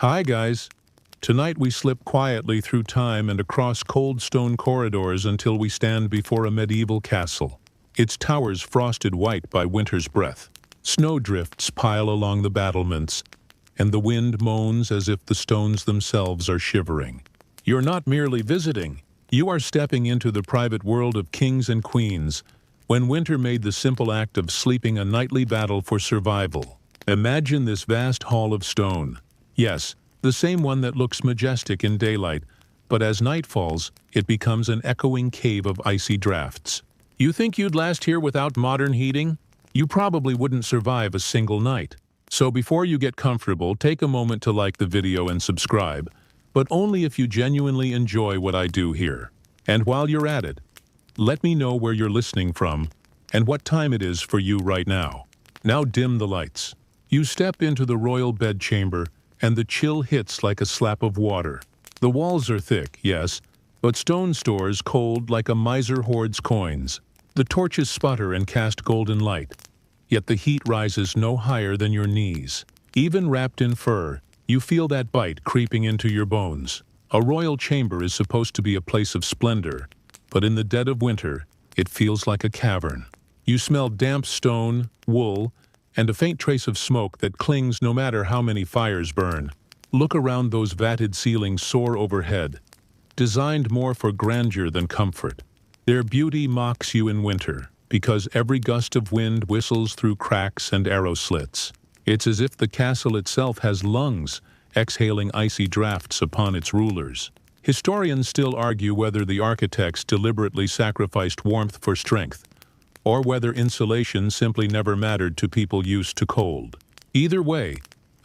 Hi guys! Tonight we slip quietly through time and across cold stone corridors until we stand before a medieval castle. Its towers frosted white by winter's breath. Snowdrifts pile along the battlements, and the wind moans as if the stones themselves are shivering. You're not merely visiting, you are stepping into the private world of kings and queens, when winter made the simple act of sleeping a nightly battle for survival. Imagine this vast hall of stone. Yes, the same one that looks majestic in daylight, but as night falls, it becomes an echoing cave of icy drafts. You think you'd last here without modern heating? You probably wouldn't survive a single night. So before you get comfortable, take a moment to like the video and subscribe, but only if you genuinely enjoy what I do here. And while you're at it, let me know where you're listening from and what time it is for you right now. Now dim the lights. You step into the royal bedchamber, and the chill hits like a slap of water. The walls are thick, yes, but stone stores cold like a miser hoards coins. The torches sputter and cast golden light, yet the heat rises no higher than your knees. Even wrapped in fur, you feel that bite creeping into your bones. A royal chamber is supposed to be a place of splendor, but in the dead of winter, it feels like a cavern. You smell damp stone, wool, and a faint trace of smoke that clings no matter how many fires burn. Look around, those vatted ceilings soar overhead, designed more for grandeur than comfort. Their beauty mocks you in winter, because every gust of wind whistles through cracks and arrow slits. It's as if the castle itself has lungs, exhaling icy drafts upon its rulers. Historians still argue whether the architects deliberately sacrificed warmth for strength, or whether insulation simply never mattered to people used to cold. Either way,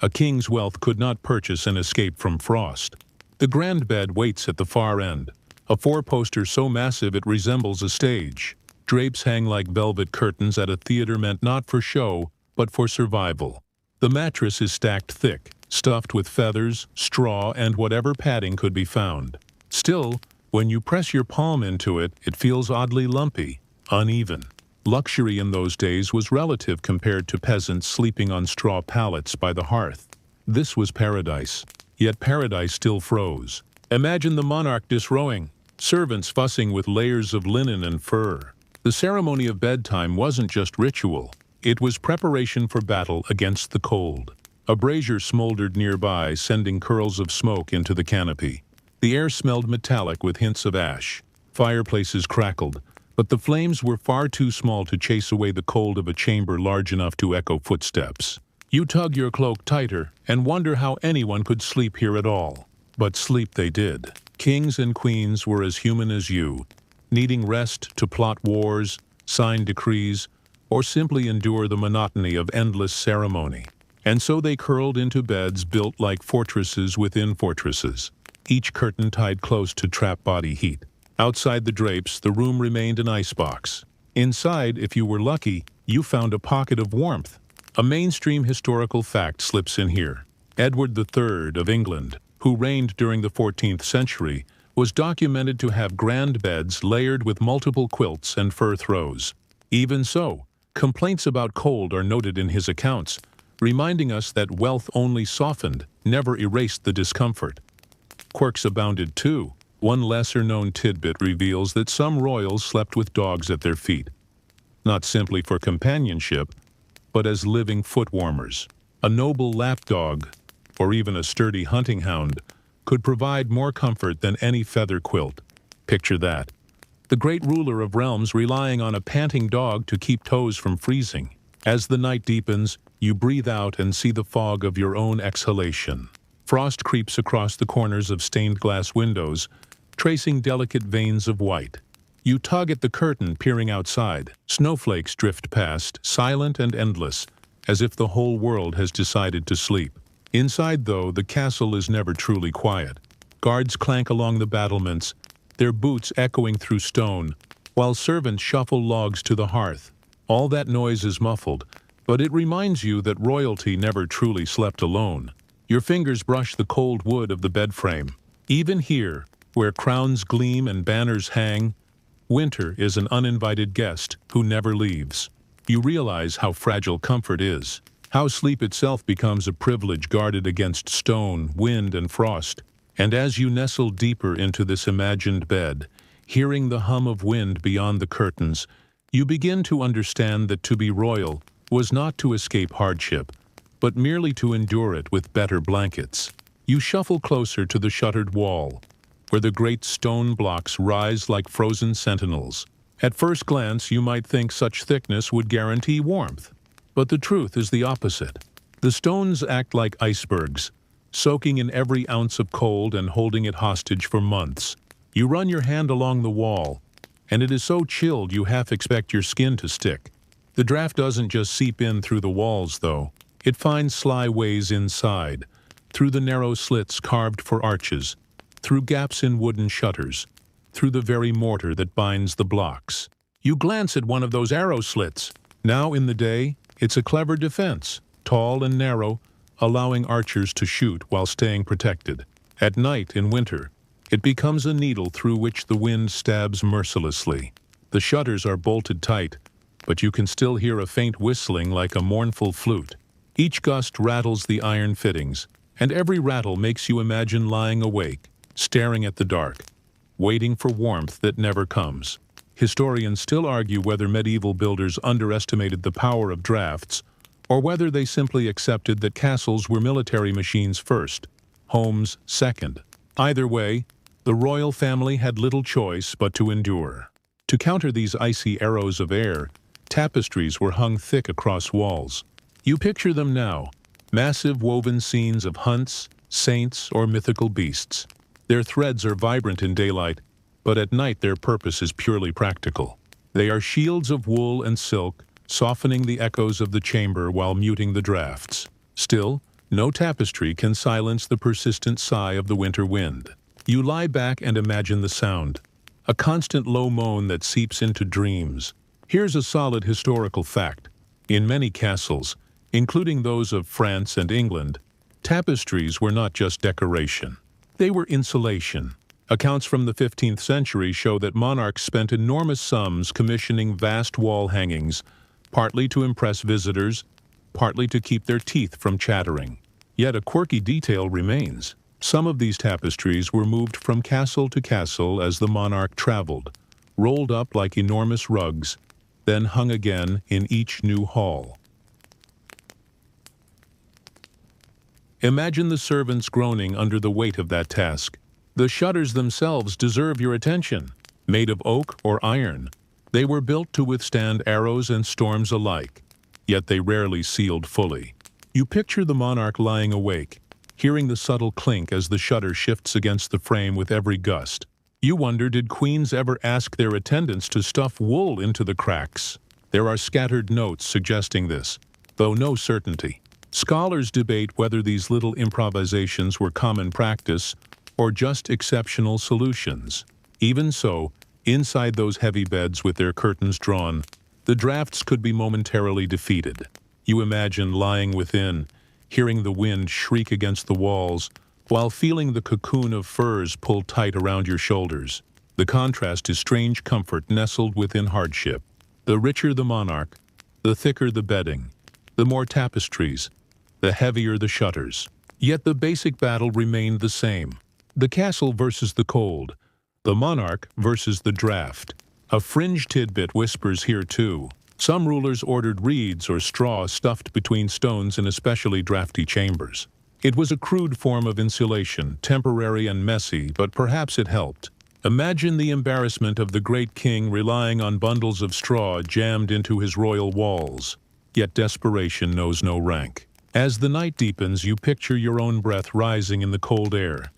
a king's wealth could not purchase an escape from frost. The grand bed waits at the far end, a four-poster so massive it resembles a stage. Drapes hang like velvet curtains at a theater meant not for show, but for survival. The mattress is stacked thick, stuffed with feathers, straw, and whatever padding could be found. Still, when you press your palm into it, it feels oddly lumpy, uneven. Luxury in those days was relative compared to peasants sleeping on straw pallets by the hearth. This was paradise, yet paradise still froze. Imagine the monarch disrobing, servants fussing with layers of linen and fur. The ceremony of bedtime wasn't just ritual, it was preparation for battle against the cold. A brazier smoldered nearby, sending curls of smoke into the canopy. The air smelled metallic with hints of ash. Fireplaces crackled, but the flames were far too small to chase away the cold of a chamber large enough to echo footsteps. You tug your cloak tighter and wonder how anyone could sleep here at all. But sleep they did. Kings and queens were as human as you, needing rest to plot wars, sign decrees, or simply endure the monotony of endless ceremony. And so they curled into beds built like fortresses within fortresses, each curtain tied close to trap body heat. Outside the drapes, the room remained an icebox. Inside, if you were lucky, you found a pocket of warmth. A mainstream historical fact slips in here. Edward III of England, who reigned during the 14th century, was documented to have grand beds layered with multiple quilts and fur throws. Even so, complaints about cold are noted in his accounts, reminding us that wealth only softened, never erased the discomfort. Quirks abounded too. One lesser-known tidbit reveals that some royals slept with dogs at their feet, not simply for companionship, but as living foot warmers. A noble lapdog, or even a sturdy hunting hound, could provide more comfort than any feather quilt. Picture that. The great ruler of realms relying on a panting dog to keep toes from freezing. As the night deepens, you breathe out and see the fog of your own exhalation. Frost creeps across the corners of stained glass windows, tracing delicate veins of white. You tug at the curtain, peering outside. Snowflakes drift past, silent and endless, as if the whole world has decided to sleep. Inside, though, the castle is never truly quiet. Guards clank along the battlements, their boots echoing through stone, while servants shuffle logs to the hearth. All that noise is muffled, but it reminds you that royalty never truly slept alone. Your fingers brush the cold wood of the bed frame. Even here, where crowns gleam and banners hang, winter is an uninvited guest who never leaves. You realize how fragile comfort is. How sleep itself becomes a privilege guarded against stone, wind, and frost. And as you nestle deeper into this imagined bed, hearing the hum of wind beyond the curtains, you begin to understand that to be royal was not to escape hardship, but merely to endure it with better blankets. You shuffle closer to the shuttered wall, where the great stone blocks rise like frozen sentinels. At first glance, you might think such thickness would guarantee warmth. But the truth is the opposite. The stones act like icebergs, soaking in every ounce of cold and holding it hostage for months. You run your hand along the wall, and it is so chilled you half expect your skin to stick. The draft doesn't just seep in through the walls, though. It finds sly ways inside, through the narrow slits carved for arches, through gaps in wooden shutters, through the very mortar that binds the blocks. You glance at one of those arrow slits. Now in the day, it's a clever defense, tall and narrow, allowing archers to shoot while staying protected. At night in winter, it becomes a needle through which the wind stabs mercilessly. The shutters are bolted tight, but you can still hear a faint whistling like a mournful flute. Each gust rattles the iron fittings, and every rattle makes you imagine lying awake, staring at the dark, waiting for warmth that never comes. Historians still argue whether medieval builders underestimated the power of drafts, or whether they simply accepted that castles were military machines first, homes second. Either way, the royal family had little choice but to endure. To counter these icy arrows of air, tapestries were hung thick across walls. You picture them now, massive woven scenes of hunts, saints, or mythical beasts. Their threads are vibrant in daylight, but at night their purpose is purely practical. They are shields of wool and silk, softening the echoes of the chamber while muting the drafts. Still, no tapestry can silence the persistent sigh of the winter wind. You lie back and imagine the sound, a constant low moan that seeps into dreams. Here's a solid historical fact. In many castles, including those of France and England, tapestries were not just decoration. They were insulation. Accounts from the 15th century show that monarchs spent enormous sums commissioning vast wall hangings, partly to impress visitors, partly to keep their teeth from chattering. Yet a quirky detail remains. Some of these tapestries were moved from castle to castle as the monarch traveled, rolled up like enormous rugs, then hung again in each new hall. Imagine the servants groaning under the weight of that task. The shutters themselves deserve your attention. Made of oak or iron, they were built to withstand arrows and storms alike, yet they rarely sealed fully. You picture the monarch lying awake, hearing the subtle clink as the shutter shifts against the frame with every gust. You wonder, did queens ever ask their attendants to stuff wool into the cracks? There are scattered notes suggesting this, though no certainty. Scholars debate whether these little improvisations were common practice or just exceptional solutions. Even so, inside those heavy beds with their curtains drawn, the drafts could be momentarily defeated. You imagine lying within, hearing the wind shriek against the walls, while feeling the cocoon of furs pull tight around your shoulders. The contrast is strange comfort nestled within hardship. The richer the monarch, the thicker the bedding, the more tapestries, the heavier the shutters. Yet the basic battle remained the same. The castle versus the cold, the monarch versus the draft. A fringe tidbit whispers here too. Some rulers ordered reeds or straw stuffed between stones in especially drafty chambers. It was a crude form of insulation, temporary and messy, but perhaps it helped. Imagine the embarrassment of the great king relying on bundles of straw jammed into his royal walls. Yet desperation knows no rank. As the night deepens, you picture your own breath rising in the cold air,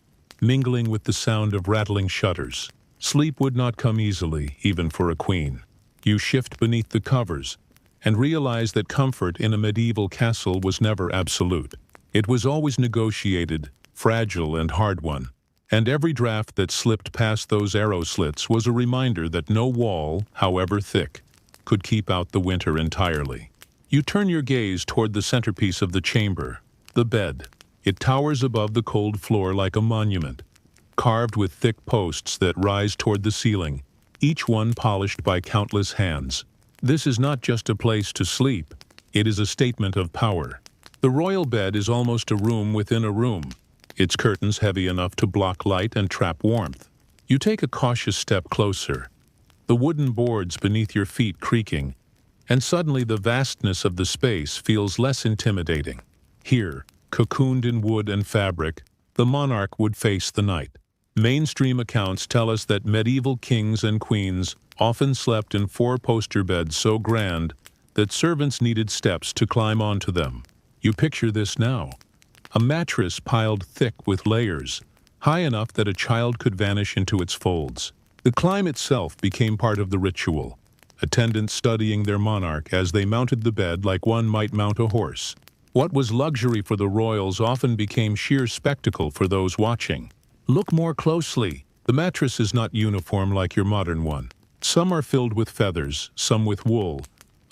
mingling with the sound of rattling shutters. Sleep would not come easily, even for a queen. You shift beneath the covers and realize that comfort in a medieval castle was never absolute. It was always negotiated, fragile and hard-won. And every draft that slipped past those arrow slits was a reminder that no wall, however thick, could keep out the winter entirely. You turn your gaze toward the centerpiece of the chamber, the bed. It towers above the cold floor like a monument, carved with thick posts that rise toward the ceiling, each one polished by countless hands. This is not just a place to sleep. It is a statement of power. The royal bed is almost a room within a room, its curtains heavy enough to block light and trap warmth. You take a cautious step closer, the wooden boards beneath your feet creaking, and suddenly the vastness of the space feels less intimidating. Here, cocooned in wood and fabric, the monarch would face the night. Mainstream accounts tell us that medieval kings and queens often slept in four-poster beds so grand that servants needed steps to climb onto them. You picture this now. A mattress piled thick with layers, high enough that a child could vanish into its folds. The climb itself became part of the ritual, attendants studying their monarch as they mounted the bed like one might mount a horse. What was luxury for the royals often became sheer spectacle for those watching. Look more closely. The mattress is not uniform like your modern one. Some are filled with feathers, some with wool,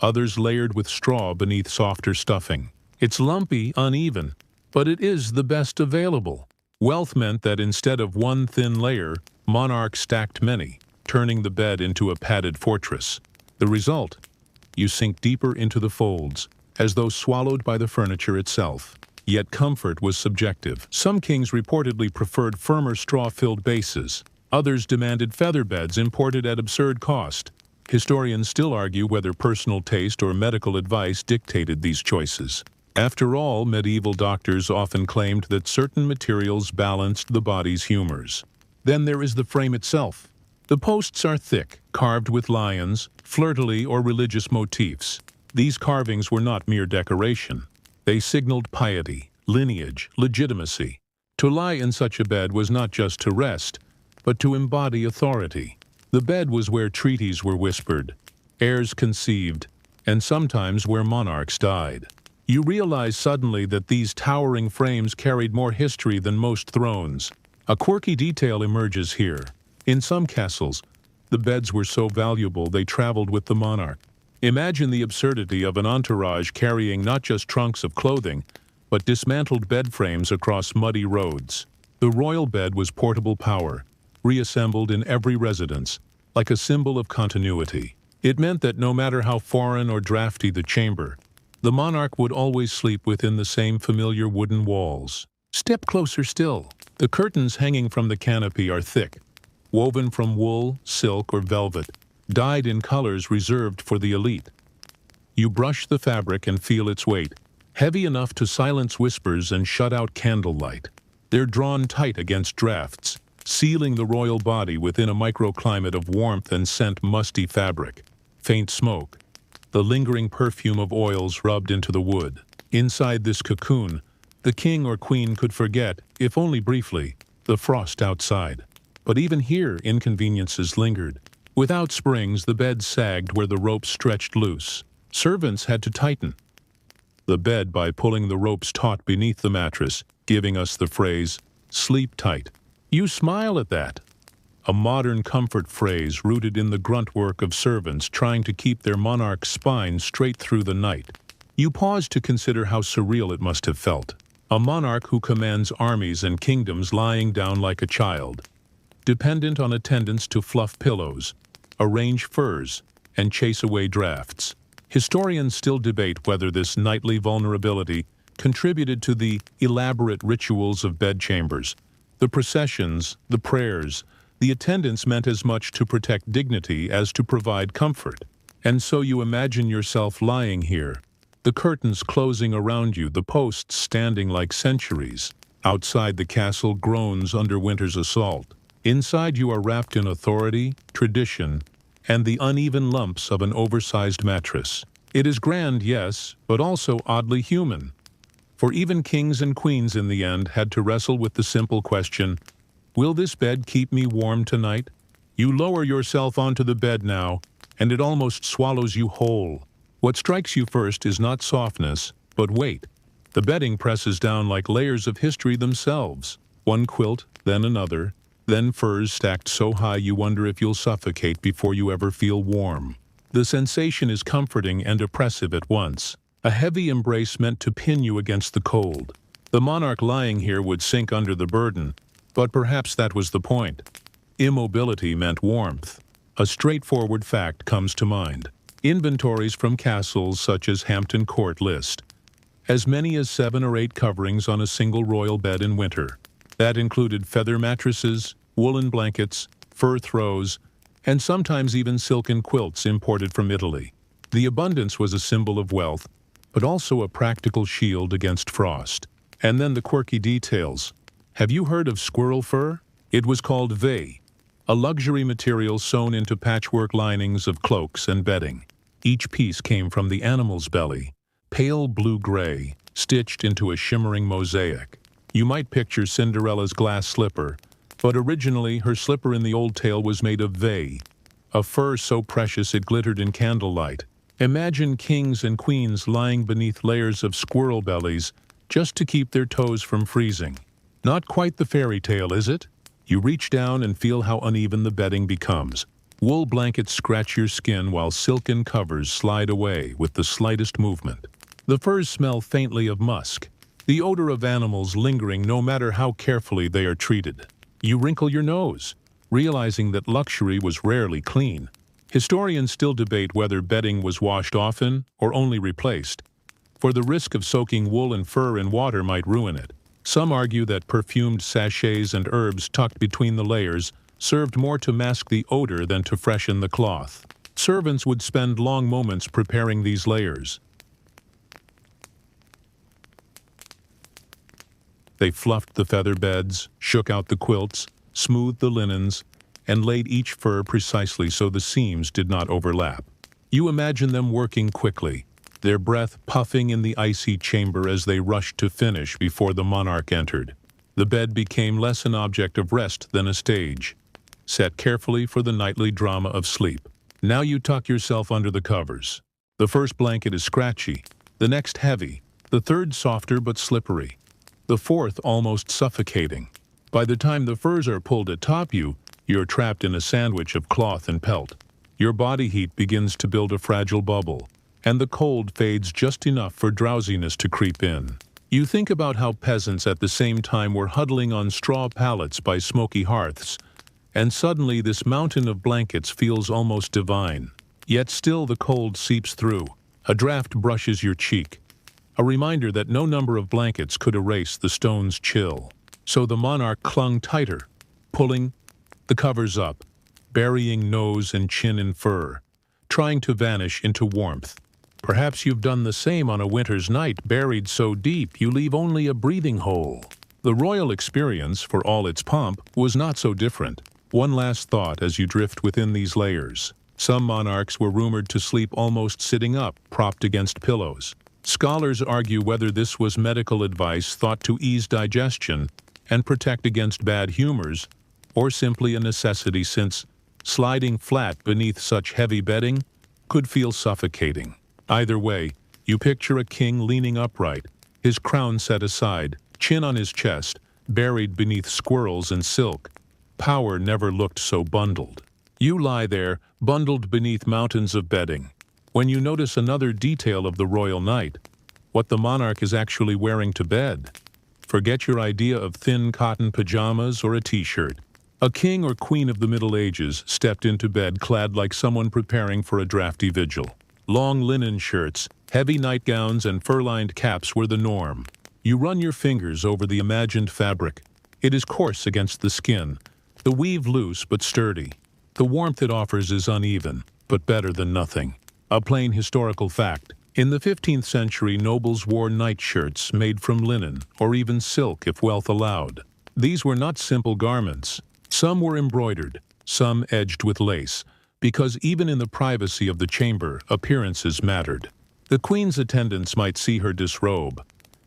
others layered with straw beneath softer stuffing. It's lumpy, uneven, but it is the best available. Wealth meant that instead of one thin layer, monarchs stacked many, turning the bed into a padded fortress. The result? You sink deeper into the folds, as though swallowed by the furniture itself. Yet comfort was subjective. Some kings reportedly preferred firmer straw-filled bases. Others demanded feather beds imported at absurd cost. Historians still argue whether personal taste or medical advice dictated these choices. After all, medieval doctors often claimed that certain materials balanced the body's humors. Then there is the frame itself. The posts are thick, carved with lions, fleur-de-lis or religious motifs. These carvings were not mere decoration. They signaled piety, lineage, legitimacy. To lie in such a bed was not just to rest, but to embody authority. The bed was where treaties were whispered, heirs conceived, and sometimes where monarchs died. You realize suddenly that these towering frames carried more history than most thrones. A quirky detail emerges here. In some castles, the beds were so valuable they traveled with the monarch. Imagine the absurdity of an entourage carrying not just trunks of clothing, but dismantled bed frames across muddy roads. The royal bed was portable power, reassembled in every residence, like a symbol of continuity. It meant that no matter how foreign or drafty the chamber, the monarch would always sleep within the same familiar wooden walls. Step closer still. The curtains hanging from the canopy are thick, woven from wool, silk, or velvet, dyed in colors reserved for the elite. You brush the fabric and feel its weight, heavy enough to silence whispers and shut out candlelight. They're drawn tight against drafts, sealing the royal body within a microclimate of warmth and scent musty fabric. Faint smoke, the lingering perfume of oils rubbed into the wood. Inside this cocoon, the king or queen could forget, if only briefly, the frost outside. But even here, inconveniences lingered. Without springs, the bed sagged where the ropes stretched loose. Servants had to tighten the bed by pulling the ropes taut beneath the mattress, giving us the phrase, "sleep tight." You smile at that. A modern comfort phrase rooted in the grunt work of servants trying to keep their monarch's spine straight through the night. You pause to consider how surreal it must have felt. A monarch who commands armies and kingdoms lying down like a child, dependent on attendants to fluff pillows, arrange furs, and chase away drafts. Historians still debate whether this nightly vulnerability contributed to the elaborate rituals of bedchambers. The processions, the prayers, the attendants meant as much to protect dignity as to provide comfort. And so you imagine yourself lying here, the curtains closing around you, the posts standing like centuries. Outside the castle groans under winter's assault. Inside you are wrapped in authority, tradition, and the uneven lumps of an oversized mattress. It is grand, yes, but also oddly human. For even kings and queens in the end had to wrestle with the simple question, will this bed keep me warm tonight? You lower yourself onto the bed now, and it almost swallows you whole. What strikes you first is not softness, but weight. The bedding presses down like layers of history themselves. One quilt, then another, then furs stacked so high you wonder if you'll suffocate before you ever feel warm. The sensation is comforting and oppressive at once. A heavy embrace meant to pin you against the cold. The monarch lying here would sink under the burden, but perhaps that was the point. Immobility meant warmth. A straightforward fact comes to mind. Inventories from castles such as Hampton Court list as many as 7 or 8 coverings on a single royal bed in winter. That included feather mattresses, woolen blankets, fur throws, and sometimes even silken quilts imported from Italy. The abundance was a symbol of wealth, but also a practical shield against frost. And then the quirky details. Have you heard of squirrel fur? It was called vey, a luxury material sewn into patchwork linings of cloaks and bedding. Each piece came from the animal's belly, pale blue-gray, stitched into a shimmering mosaic. You might picture Cinderella's glass slipper, but originally her slipper in the old tale was made of vey, a fur so precious it glittered in candlelight. Imagine kings and queens lying beneath layers of squirrel bellies just to keep their toes from freezing. Not quite the fairy tale, is it? You reach down and feel how uneven the bedding becomes. Wool blankets scratch your skin while silken covers slide away with the slightest movement. The furs smell faintly of musk, the odor of animals lingering no matter how carefully they are treated. You wrinkle your nose, realizing that luxury was rarely clean. Historians still debate whether bedding was washed often or only replaced, for the risk of soaking wool and fur in water might ruin it. Some argue that perfumed sachets and herbs tucked between the layers served more to mask the odor than to freshen the cloth. Servants would spend long moments preparing these layers. They fluffed the feather beds, shook out the quilts, smoothed the linens, and laid each fur precisely so the seams did not overlap. You imagine them working quickly, their breath puffing in the icy chamber as they rushed to finish before the monarch entered. The bed became less an object of rest than a stage, set carefully for the nightly drama of sleep. Now you tuck yourself under the covers. The first blanket is scratchy, the next heavy, the third softer but slippery, the fourth almost suffocating. By the time the furs are pulled atop you, you're trapped in a sandwich of cloth and pelt. Your body heat begins to build a fragile bubble, and the cold fades just enough for drowsiness to creep in. You think about how peasants at the same time were huddling on straw pallets by smoky hearths, and suddenly this mountain of blankets feels almost divine. Yet still the cold seeps through. A draft brushes your cheek, a reminder that no number of blankets could erase the stone's chill. So the monarch clung tighter, pulling the covers up, burying nose and chin in fur, trying to vanish into warmth. Perhaps you've done the same on a winter's night, buried so deep you leave only a breathing hole. The royal experience, for all its pomp, was not so different. One last thought as you drift within these layers. Some monarchs were rumored to sleep almost sitting up, propped against pillows. Scholars argue whether this was medical advice thought to ease digestion and protect against bad humors, or simply a necessity since sliding flat beneath such heavy bedding could feel suffocating. Either way, you picture a king leaning upright, his crown set aside, chin on his chest, buried beneath squirrels and silk. Power never looked so bundled. You lie there, bundled beneath mountains of bedding, when you notice another detail of the royal night, what the monarch is actually wearing to bed. Forget your idea of thin cotton pajamas or a t-shirt. A king or queen of the Middle Ages stepped into bed clad like someone preparing for a drafty vigil. Long linen shirts, heavy nightgowns, and fur-lined caps were the norm. You run your fingers over the imagined fabric. It is coarse against the skin, the weave loose but sturdy. The warmth it offers is uneven, but better than nothing. A plain historical fact. In the 15th century, nobles wore nightshirts made from linen or even silk if wealth allowed. These were not simple garments. Some were embroidered, some edged with lace, because even in the privacy of the chamber, appearances mattered. The queen's attendants might see her disrobe,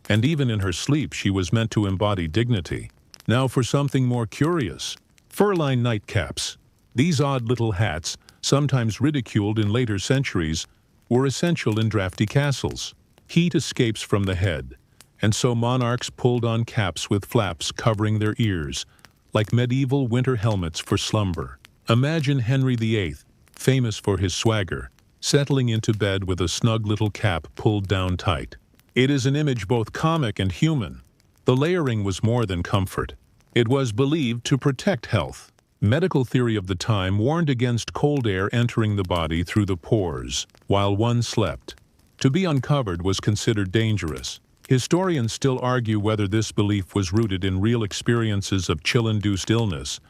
and even in her sleep she was meant to embody dignity. Now for something more curious. Fur-lined nightcaps. These odd little hats, sometimes ridiculed in later centuries, were essential in drafty castles. Heat escapes from the head, and so monarchs pulled on caps with flaps covering their ears, like medieval winter helmets for slumber. Imagine Henry VIII, famous for his swagger, settling into bed with a snug little cap pulled down tight. It is an image both comic and human. The layering was more than comfort. It was believed to protect health. Medical theory of the time warned against cold air entering the body through the pores while one slept. To be uncovered was considered dangerous. Historians still argue whether this belief was rooted in real experiences of chill-induced illness,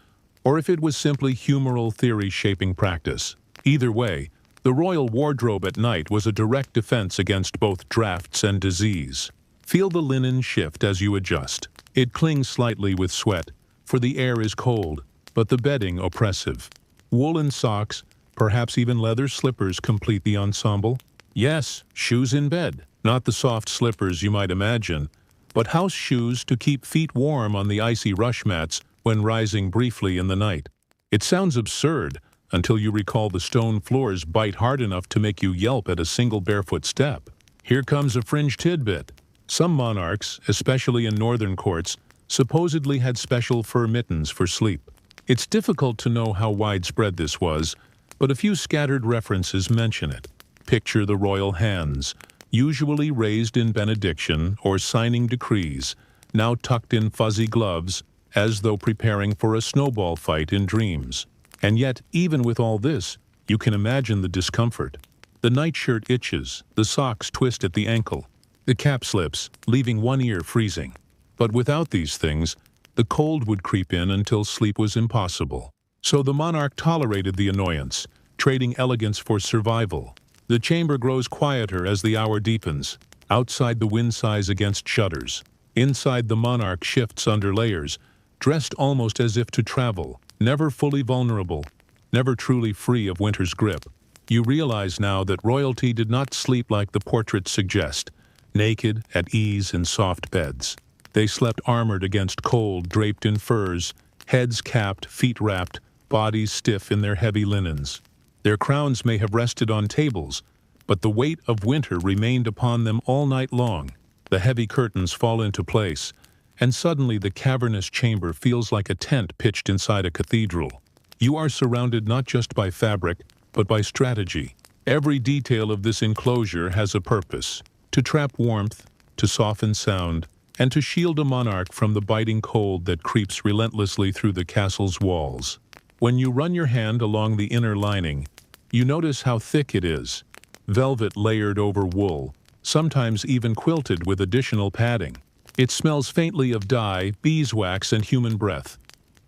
or if it was simply humoral theory shaping practice. Either way, the royal wardrobe at night was a direct defense against both drafts and disease. Feel the linen shift as you adjust. It clings slightly with sweat, for the air is cold, but the bedding oppressive. Woolen socks, perhaps even leather slippers complete the ensemble. Yes, shoes in bed, not the soft slippers you might imagine, but house shoes to keep feet warm on the icy rush mats when rising briefly in the night. It sounds absurd until you recall the stone floors bite hard enough to make you yelp at a single barefoot step. Here comes a fringe tidbit. Some monarchs, especially in northern courts, supposedly had special fur mittens for sleep. It's difficult to know how widespread this was, but a few scattered references mention it. Picture the royal hands, usually raised in benediction or signing decrees, now tucked in fuzzy gloves, as though preparing for a snowball fight in dreams. And yet, even with all this, you can imagine the discomfort. The nightshirt itches, the socks twist at the ankle, the cap slips, leaving one ear freezing. But without these things, the cold would creep in until sleep was impossible. So the monarch tolerated the annoyance, trading elegance for survival. The chamber grows quieter as the hour deepens. Outside, the wind sighs against shutters. Inside, the monarch shifts under layers, dressed almost as if to travel, never fully vulnerable, never truly free of winter's grip. You realize now that royalty did not sleep like the portraits suggest, naked, at ease in soft beds. They slept armored against cold, draped in furs, heads capped, feet wrapped, bodies stiff in their heavy linens. Their crowns may have rested on tables, but the weight of winter remained upon them all night long. The heavy curtains fall into place, and suddenly the cavernous chamber feels like a tent pitched inside a cathedral. You are surrounded not just by fabric, but by strategy. Every detail of this enclosure has a purpose: to trap warmth, to soften sound, and to shield a monarch from the biting cold that creeps relentlessly through the castle's walls. When you run your hand along the inner lining, you notice how thick it is. Velvet layered over wool, sometimes even quilted with additional padding. It smells faintly of dye, beeswax, and human breath,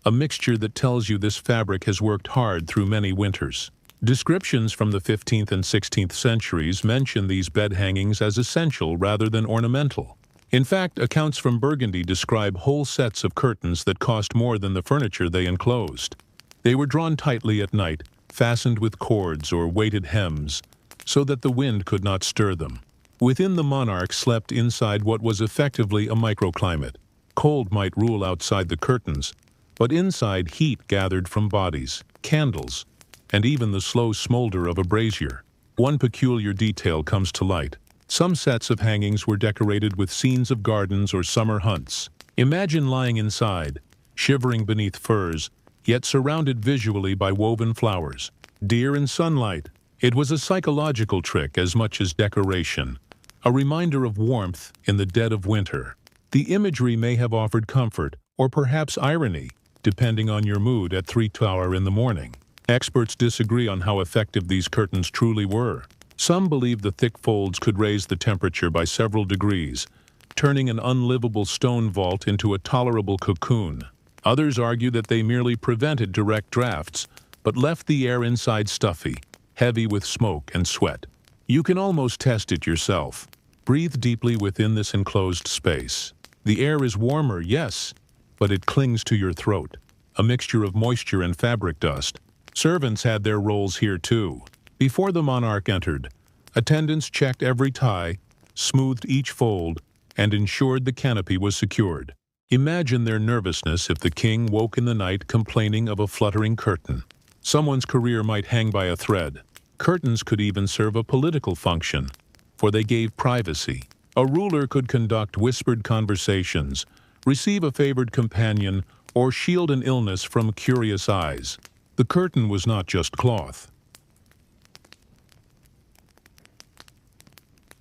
a mixture that tells you this fabric has worked hard through many winters. Descriptions from the 15th and 16th centuries mention these bed hangings as essential rather than ornamental. In fact, accounts from Burgundy describe whole sets of curtains that cost more than the furniture they enclosed. They were drawn tightly at night, fastened with cords or weighted hems, so that the wind could not stir them. Within, the monarch slept inside what was effectively a microclimate. Cold might rule outside the curtains, but inside heat gathered from bodies, candles, and even the slow smolder of a brazier. One peculiar detail comes to light. Some sets of hangings were decorated with scenes of gardens or summer hunts. Imagine lying inside, shivering beneath furs, yet surrounded visually by woven flowers. Deer in sunlight. It was a psychological trick as much as decoration, a reminder of warmth in the dead of winter. The imagery may have offered comfort, or perhaps irony, depending on your mood at 3 in the morning. Experts disagree on how effective these curtains truly were. Some believe the thick folds could raise the temperature by several degrees, turning an unlivable stone vault into a tolerable cocoon. Others argue that they merely prevented direct drafts, but left the air inside stuffy, heavy with smoke and sweat. You can almost test it yourself. Breathe deeply within this enclosed space. The air is warmer, yes, but it clings to your throat, a mixture of moisture and fabric dust. Servants had their roles here too. Before the monarch entered, attendants checked every tie, smoothed each fold, and ensured the canopy was secured. Imagine their nervousness if the king woke in the night complaining of a fluttering curtain. Someone's career might hang by a thread. Curtains could even serve a political function, for they gave privacy. A ruler could conduct whispered conversations, receive a favored companion, or shield an illness from curious eyes. The curtain was not just cloth.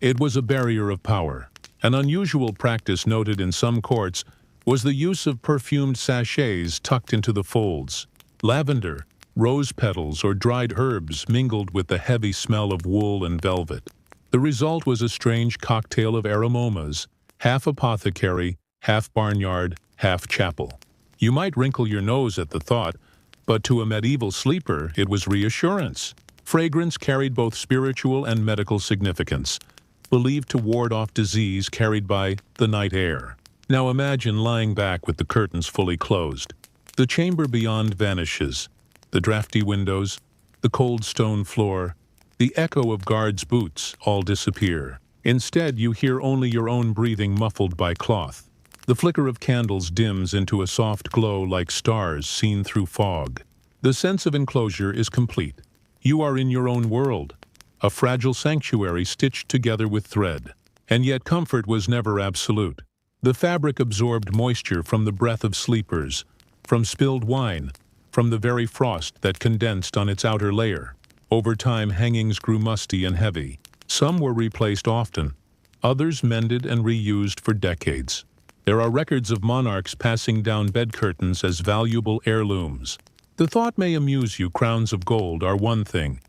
It was a barrier of power. An unusual practice noted in some courts was the use of perfumed sachets tucked into the folds. Lavender, rose petals, or dried herbs mingled with the heavy smell of wool and velvet. The result was a strange cocktail of aromas, half apothecary, half barnyard, half chapel. You might wrinkle your nose at the thought, but to a medieval sleeper it was reassurance. Fragrance carried both spiritual and medical significance, believed to ward off disease carried by the night air. Now imagine lying back with the curtains fully closed. The chamber beyond vanishes. The drafty windows, the cold stone floor, the echo of guards' boots all disappear. Instead, you hear only your own breathing muffled by cloth. The flicker of candles dims into a soft glow like stars seen through fog. The sense of enclosure is complete. You are in your own world, a fragile sanctuary stitched together with thread. And yet comfort was never absolute. The fabric absorbed moisture from the breath of sleepers, from spilled wine, from the very frost that condensed on its outer layer. Over time, hangings grew musty and heavy. Some were replaced often, others mended and reused for decades. There are records of monarchs passing down bed curtains as valuable heirlooms. The thought may amuse you, crowns of gold are one thing,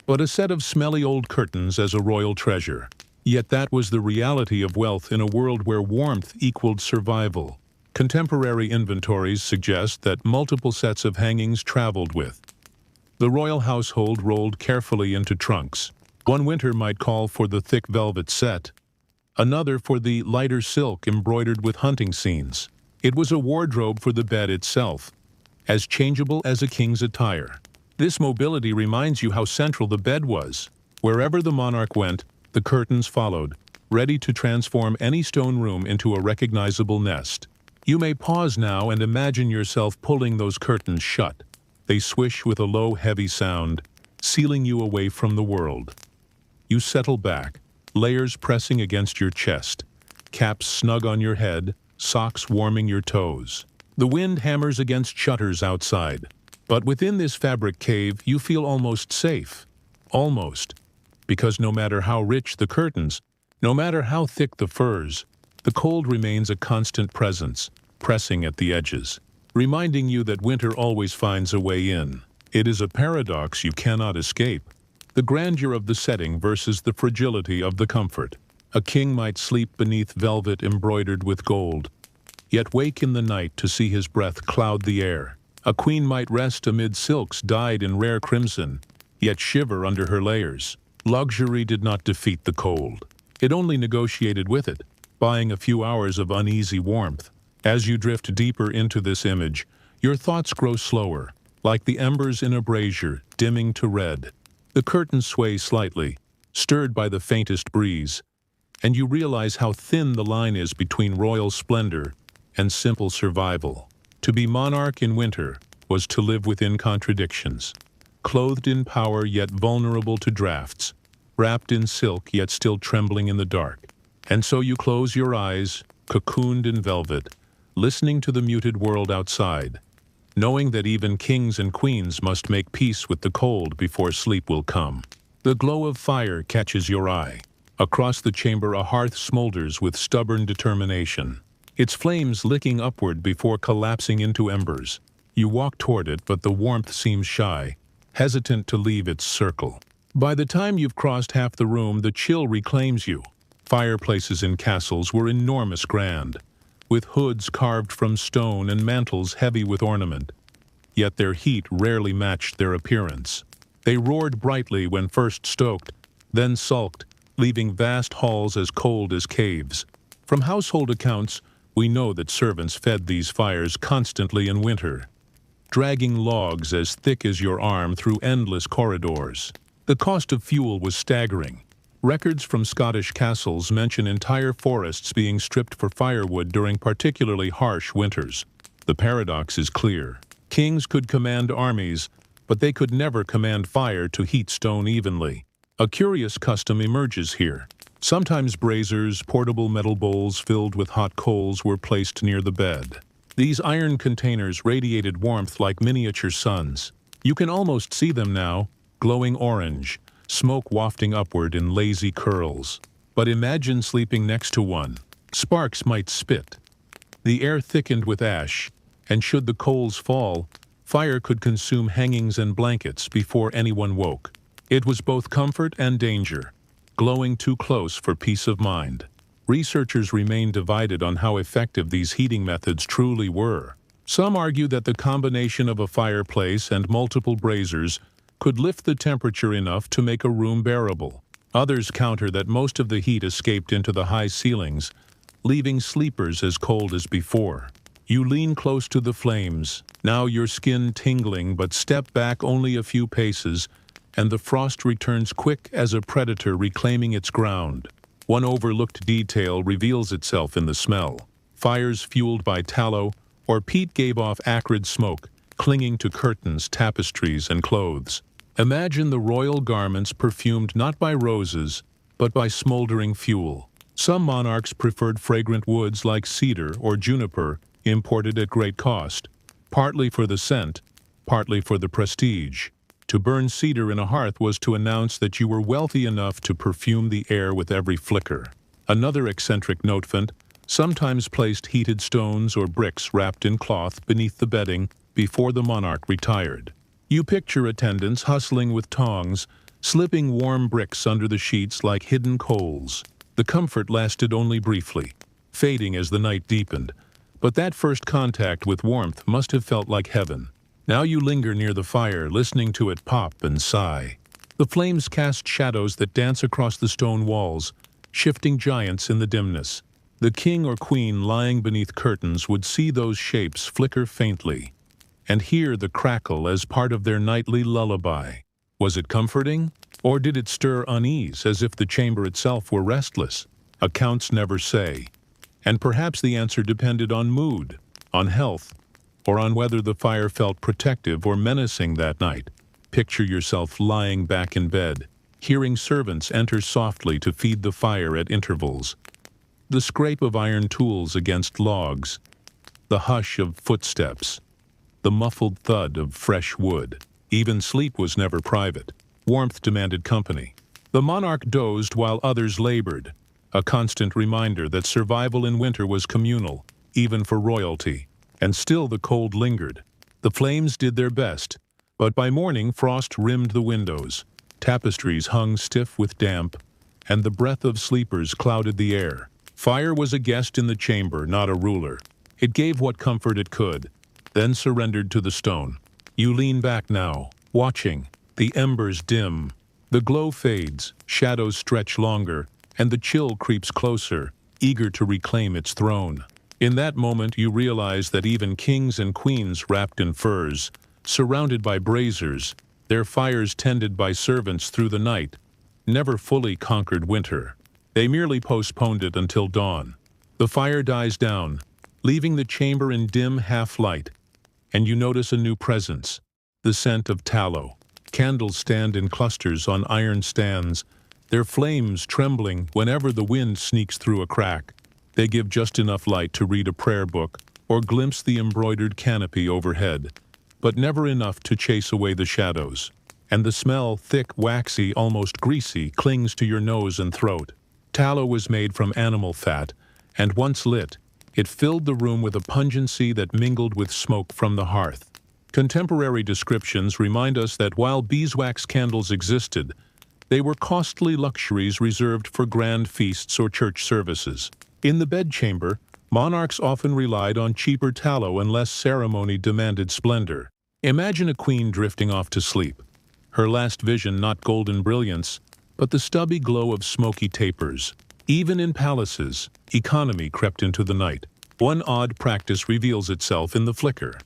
but a set of smelly old curtains as a royal treasure. Yet that was the reality of wealth in a world where warmth equaled survival. Contemporary inventories suggest that multiple sets of hangings traveled with. The royal household rolled carefully into trunks. One winter might call for the thick velvet set, another for the lighter silk embroidered with hunting scenes. It was a wardrobe for the bed itself, as changeable as a king's attire. This mobility reminds you how central the bed was. Wherever the monarch went, the curtains followed, ready to transform any stone room into a recognizable nest. You may pause now and imagine yourself pulling those curtains shut. They swish with a low, heavy sound, sealing you away from the world. You settle back, layers pressing against your chest, caps snug on your head, socks warming your toes. The wind hammers against shutters outside. But within this fabric cave, you feel almost safe. Almost. Because no matter how rich the curtains, no matter how thick the furs, the cold remains a constant presence, pressing at the edges, reminding you that winter always finds a way in. It is a paradox you cannot escape. The grandeur of the setting versus the fragility of the comfort. A king might sleep beneath velvet embroidered with gold, yet wake in the night to see his breath cloud the air. A queen might rest amid silks dyed in rare crimson, yet shiver under her layers. Luxury did not defeat the cold. It only negotiated with it, buying a few hours of uneasy warmth. As you drift deeper into this image, your thoughts grow slower, like the embers in a brazier, dimming to red. The curtains sway slightly, stirred by the faintest breeze, and you realize how thin the line is between royal splendor and simple survival. To be monarch in winter was to live within contradictions, clothed in power yet vulnerable to drafts, wrapped in silk yet still trembling in the dark. And so you close your eyes, cocooned in velvet, listening to the muted world outside, knowing that even kings and queens must make peace with the cold before sleep will come. The glow of fire catches your eye. Across the chamber a hearth smolders with stubborn determination, its flames licking upward before collapsing into embers. You walk toward it, but the warmth seems shy, hesitant to leave its circle. By the time you've crossed half the room, the chill reclaims you. Fireplaces in castles were enormous grand, with hoods carved from stone and mantles heavy with ornament. Yet their heat rarely matched their appearance. They roared brightly when first stoked, then sulked, leaving vast halls as cold as caves. From household accounts, we know that servants fed these fires constantly in winter, dragging logs as thick as your arm through endless corridors. The cost of fuel was staggering. Records from Scottish castles mention entire forests being stripped for firewood during particularly harsh winters. The paradox is clear. Kings could command armies, but they could never command fire to heat stone evenly. A curious custom emerges here. Sometimes braziers, portable metal bowls filled with hot coals, were placed near the bed. These iron containers radiated warmth like miniature suns. You can almost see them now, glowing orange, smoke wafting upward in lazy curls. But imagine sleeping next to one. Sparks might spit. The air thickened with ash, and should the coals fall, fire could consume hangings and blankets before anyone woke. It was both comfort and danger, glowing too close for peace of mind. Researchers remain divided on how effective these heating methods truly were. Some argue that the combination of a fireplace and multiple braziers could lift the temperature enough to make a room bearable. Others counter that most of the heat escaped into the high ceilings, leaving sleepers as cold as before. You lean close to the flames, now your skin tingling, but step back only a few paces, and the frost returns quick as a predator reclaiming its ground. One overlooked detail reveals itself in the smell. Fires fueled by tallow or peat gave off acrid smoke, clinging to curtains, tapestries, and clothes. Imagine the royal garments perfumed not by roses, but by smoldering fuel. Some monarchs preferred fragrant woods like cedar or juniper, imported at great cost, partly for the scent, partly for the prestige. To burn cedar in a hearth was to announce that you were wealthy enough to perfume the air with every flicker. Another eccentric notefant sometimes placed heated stones or bricks wrapped in cloth beneath the bedding before the monarch retired. You picture attendants hustling with tongs, slipping warm bricks under the sheets like hidden coals. The comfort lasted only briefly, fading as the night deepened, but that first contact with warmth must have felt like heaven. Now you linger near the fire, listening to it pop and sigh. The flames cast shadows that dance across the stone walls, shifting giants in the dimness. The king or queen lying beneath curtains would see those shapes flicker faintly, and hear the crackle as part of their nightly lullaby. Was it comforting, or did it stir unease as if the chamber itself were restless? Accounts never say, and perhaps the answer depended on mood, on health, or on whether the fire felt protective or menacing that night. Picture yourself lying back in bed, hearing servants enter softly to feed the fire at intervals. The scrape of iron tools against logs, the hush of footsteps, the muffled thud of fresh wood. Even sleep was never private. Warmth demanded company. The monarch dozed while others labored, a constant reminder that survival in winter was communal, even for royalty. And still the cold lingered. The flames did their best, but by morning frost rimmed the windows, tapestries hung stiff with damp, and the breath of sleepers clouded the air. Fire was a guest in the chamber, not a ruler. It gave what comfort it could, then surrendered to the stone. You lean back now, watching. The embers dim. The glow fades, shadows stretch longer, and the chill creeps closer, eager to reclaim its throne. In that moment you realize that even kings and queens wrapped in furs, surrounded by braziers, their fires tended by servants through the night, never fully conquered winter. They merely postponed it until dawn. The fire dies down, leaving the chamber in dim half-light, and you notice a new presence, the scent of tallow. Candles stand in clusters on iron stands, their flames trembling whenever the wind sneaks through a crack. They give just enough light to read a prayer book or glimpse the embroidered canopy overhead, but never enough to chase away the shadows. And the smell, thick, waxy, almost greasy, clings to your nose and throat. Tallow was made from animal fat, and once lit, it filled the room with a pungency that mingled with smoke from the hearth. Contemporary descriptions remind us that while beeswax candles existed, they were costly luxuries reserved for grand feasts or church services. In the bedchamber, monarchs often relied on cheaper tallow and less ceremony-demanded splendor. Imagine a queen drifting off to sleep. Her last vision not golden brilliance, but the stubby glow of smoky tapers. Even in palaces, economy crept into the night. One odd practice reveals itself in the flicker.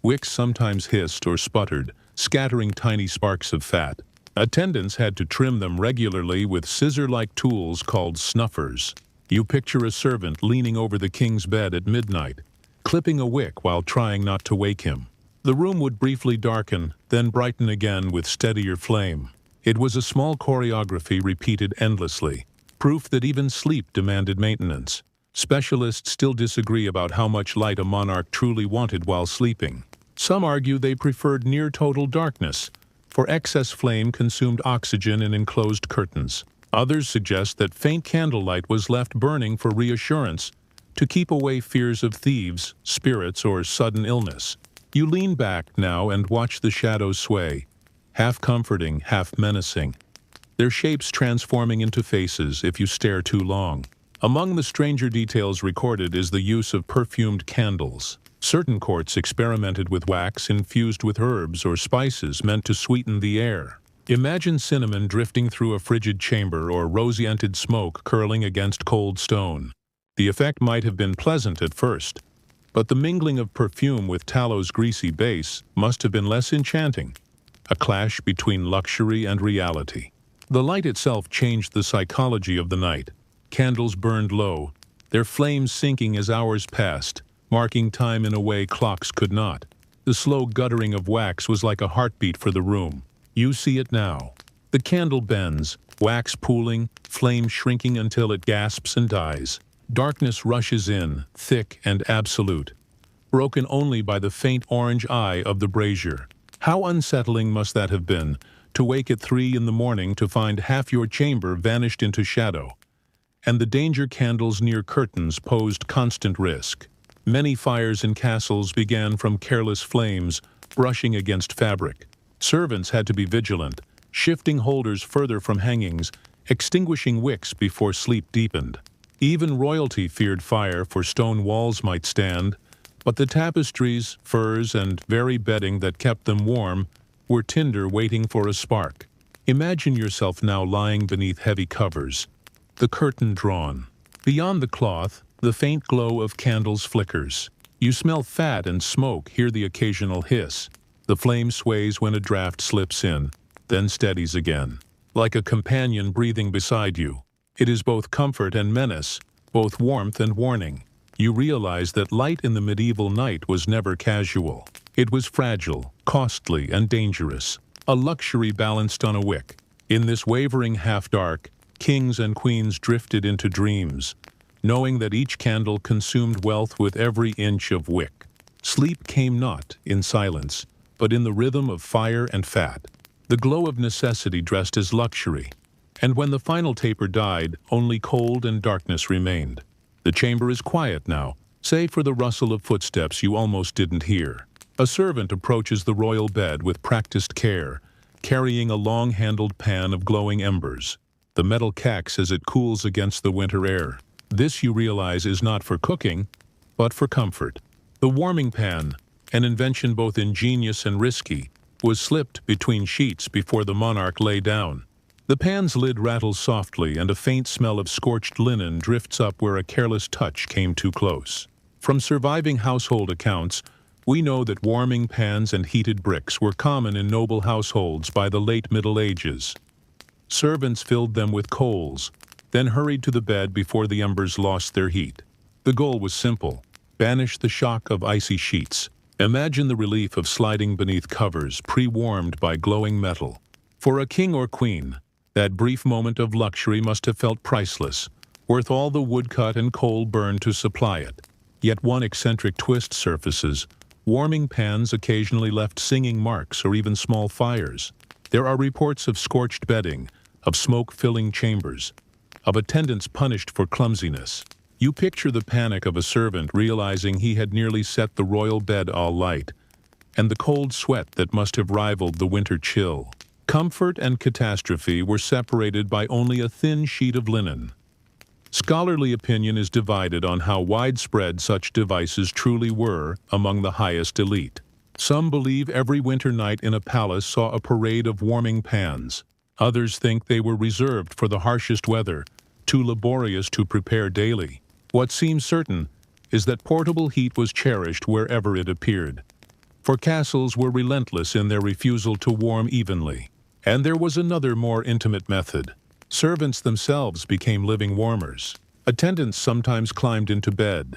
Wicks sometimes hissed or sputtered, scattering tiny sparks of fat. Attendants had to trim them regularly with scissor-like tools called snuffers. You picture a servant leaning over the king's bed at midnight, clipping a wick while trying not to wake him. The room would briefly darken, then brighten again with steadier flame. It was a small choreography repeated endlessly, proof that even sleep demanded maintenance. Specialists still disagree about how much light a monarch truly wanted while sleeping. Some argue they preferred near-total darkness, for excess flame consumed oxygen in enclosed curtains. Others suggest that faint candlelight was left burning for reassurance, to keep away fears of thieves, spirits, or sudden illness. You lean back now and watch the shadows sway, half comforting, half menacing. their shapes transforming into faces if you stare too long. Among the stranger details recorded is the use of perfumed candles. Certain courts experimented with wax infused with herbs or spices meant to sweeten the air. Imagine cinnamon drifting through a frigid chamber or rose-scented smoke curling against cold stone. The effect might have been pleasant at first, but the mingling of perfume with tallow's greasy base must have been less enchanting, a clash between luxury and reality. The light itself changed the psychology of the night. Candles burned low, their flames sinking as hours passed, marking time in a way clocks could not. The slow guttering of wax was like a heartbeat for the room. You see it now. The candle bends, wax pooling, flame shrinking until it gasps and dies. Darkness rushes in, thick and absolute, broken only by the faint orange eye of the brazier. How unsettling must that have been, to wake at 3 in the morning to find half your chamber vanished into shadow, and the danger candles near curtains posed constant risk. Many fires in castles began from careless flames brushing against fabric. Servants had to be vigilant, shifting holders further from hangings, extinguishing wicks before sleep deepened. Even royalty feared fire, for stone walls might stand, but the tapestries, furs, and very bedding that kept them warm were tinder waiting for a spark. Imagine yourself now lying beneath heavy covers, the curtain drawn. Beyond the cloth, the faint glow of candles flickers. You smell fat and smoke, hear the occasional hiss. The flame sways when a draft slips in, then steadies again, like a companion breathing beside you. It is both comfort and menace, both warmth and warning. You realize that light in the medieval night was never casual. It was fragile, costly, and dangerous, a luxury balanced on a wick. In this wavering half-dark, kings and queens drifted into dreams, knowing that each candle consumed wealth with every inch of wick. Sleep came not in silence, but in the rhythm of fire and fat, the glow of necessity dressed as luxury. And when the final taper died, only cold and darkness remained. The chamber is quiet now, save for the rustle of footsteps you almost didn't hear. A servant approaches the royal bed with practiced care, carrying a long-handled pan of glowing embers. The metal cacks as it cools against the winter air. This, you realize, is not for cooking, but for comfort. The warming pan, an invention both ingenious and risky, was slipped between sheets before the monarch lay down. The pan's lid rattles softly, and a faint smell of scorched linen drifts up where a careless touch came too close. From surviving household accounts, we know that warming pans and heated bricks were common in noble households by the late Middle Ages. Servants filled them with coals, then hurried to the bed before the embers lost their heat. The goal was simple: banish the shock of icy sheets. Imagine the relief of sliding beneath covers pre-warmed by glowing metal. For a king or queen, that brief moment of luxury must have felt priceless, worth all the woodcut and coal burned to supply it. Yet one eccentric twist surfaces. Warming pans occasionally left singing marks or even small fires. There are reports of scorched bedding, of smoke-filling chambers, of attendants punished for clumsiness. You picture the panic of a servant realizing he had nearly set the royal bed alight, and the cold sweat that must have rivaled the winter chill. Comfort and catastrophe were separated by only a thin sheet of linen. Scholarly opinion is divided on how widespread such devices truly were among the highest elite. Some believe every winter night in a palace saw a parade of warming pans. Others think they were reserved for the harshest weather, too laborious to prepare daily. What seems certain is that portable heat was cherished wherever it appeared, for castles were relentless in their refusal to warm evenly. And there was another more intimate method. Servants themselves became living warmers. Attendants sometimes climbed into bed,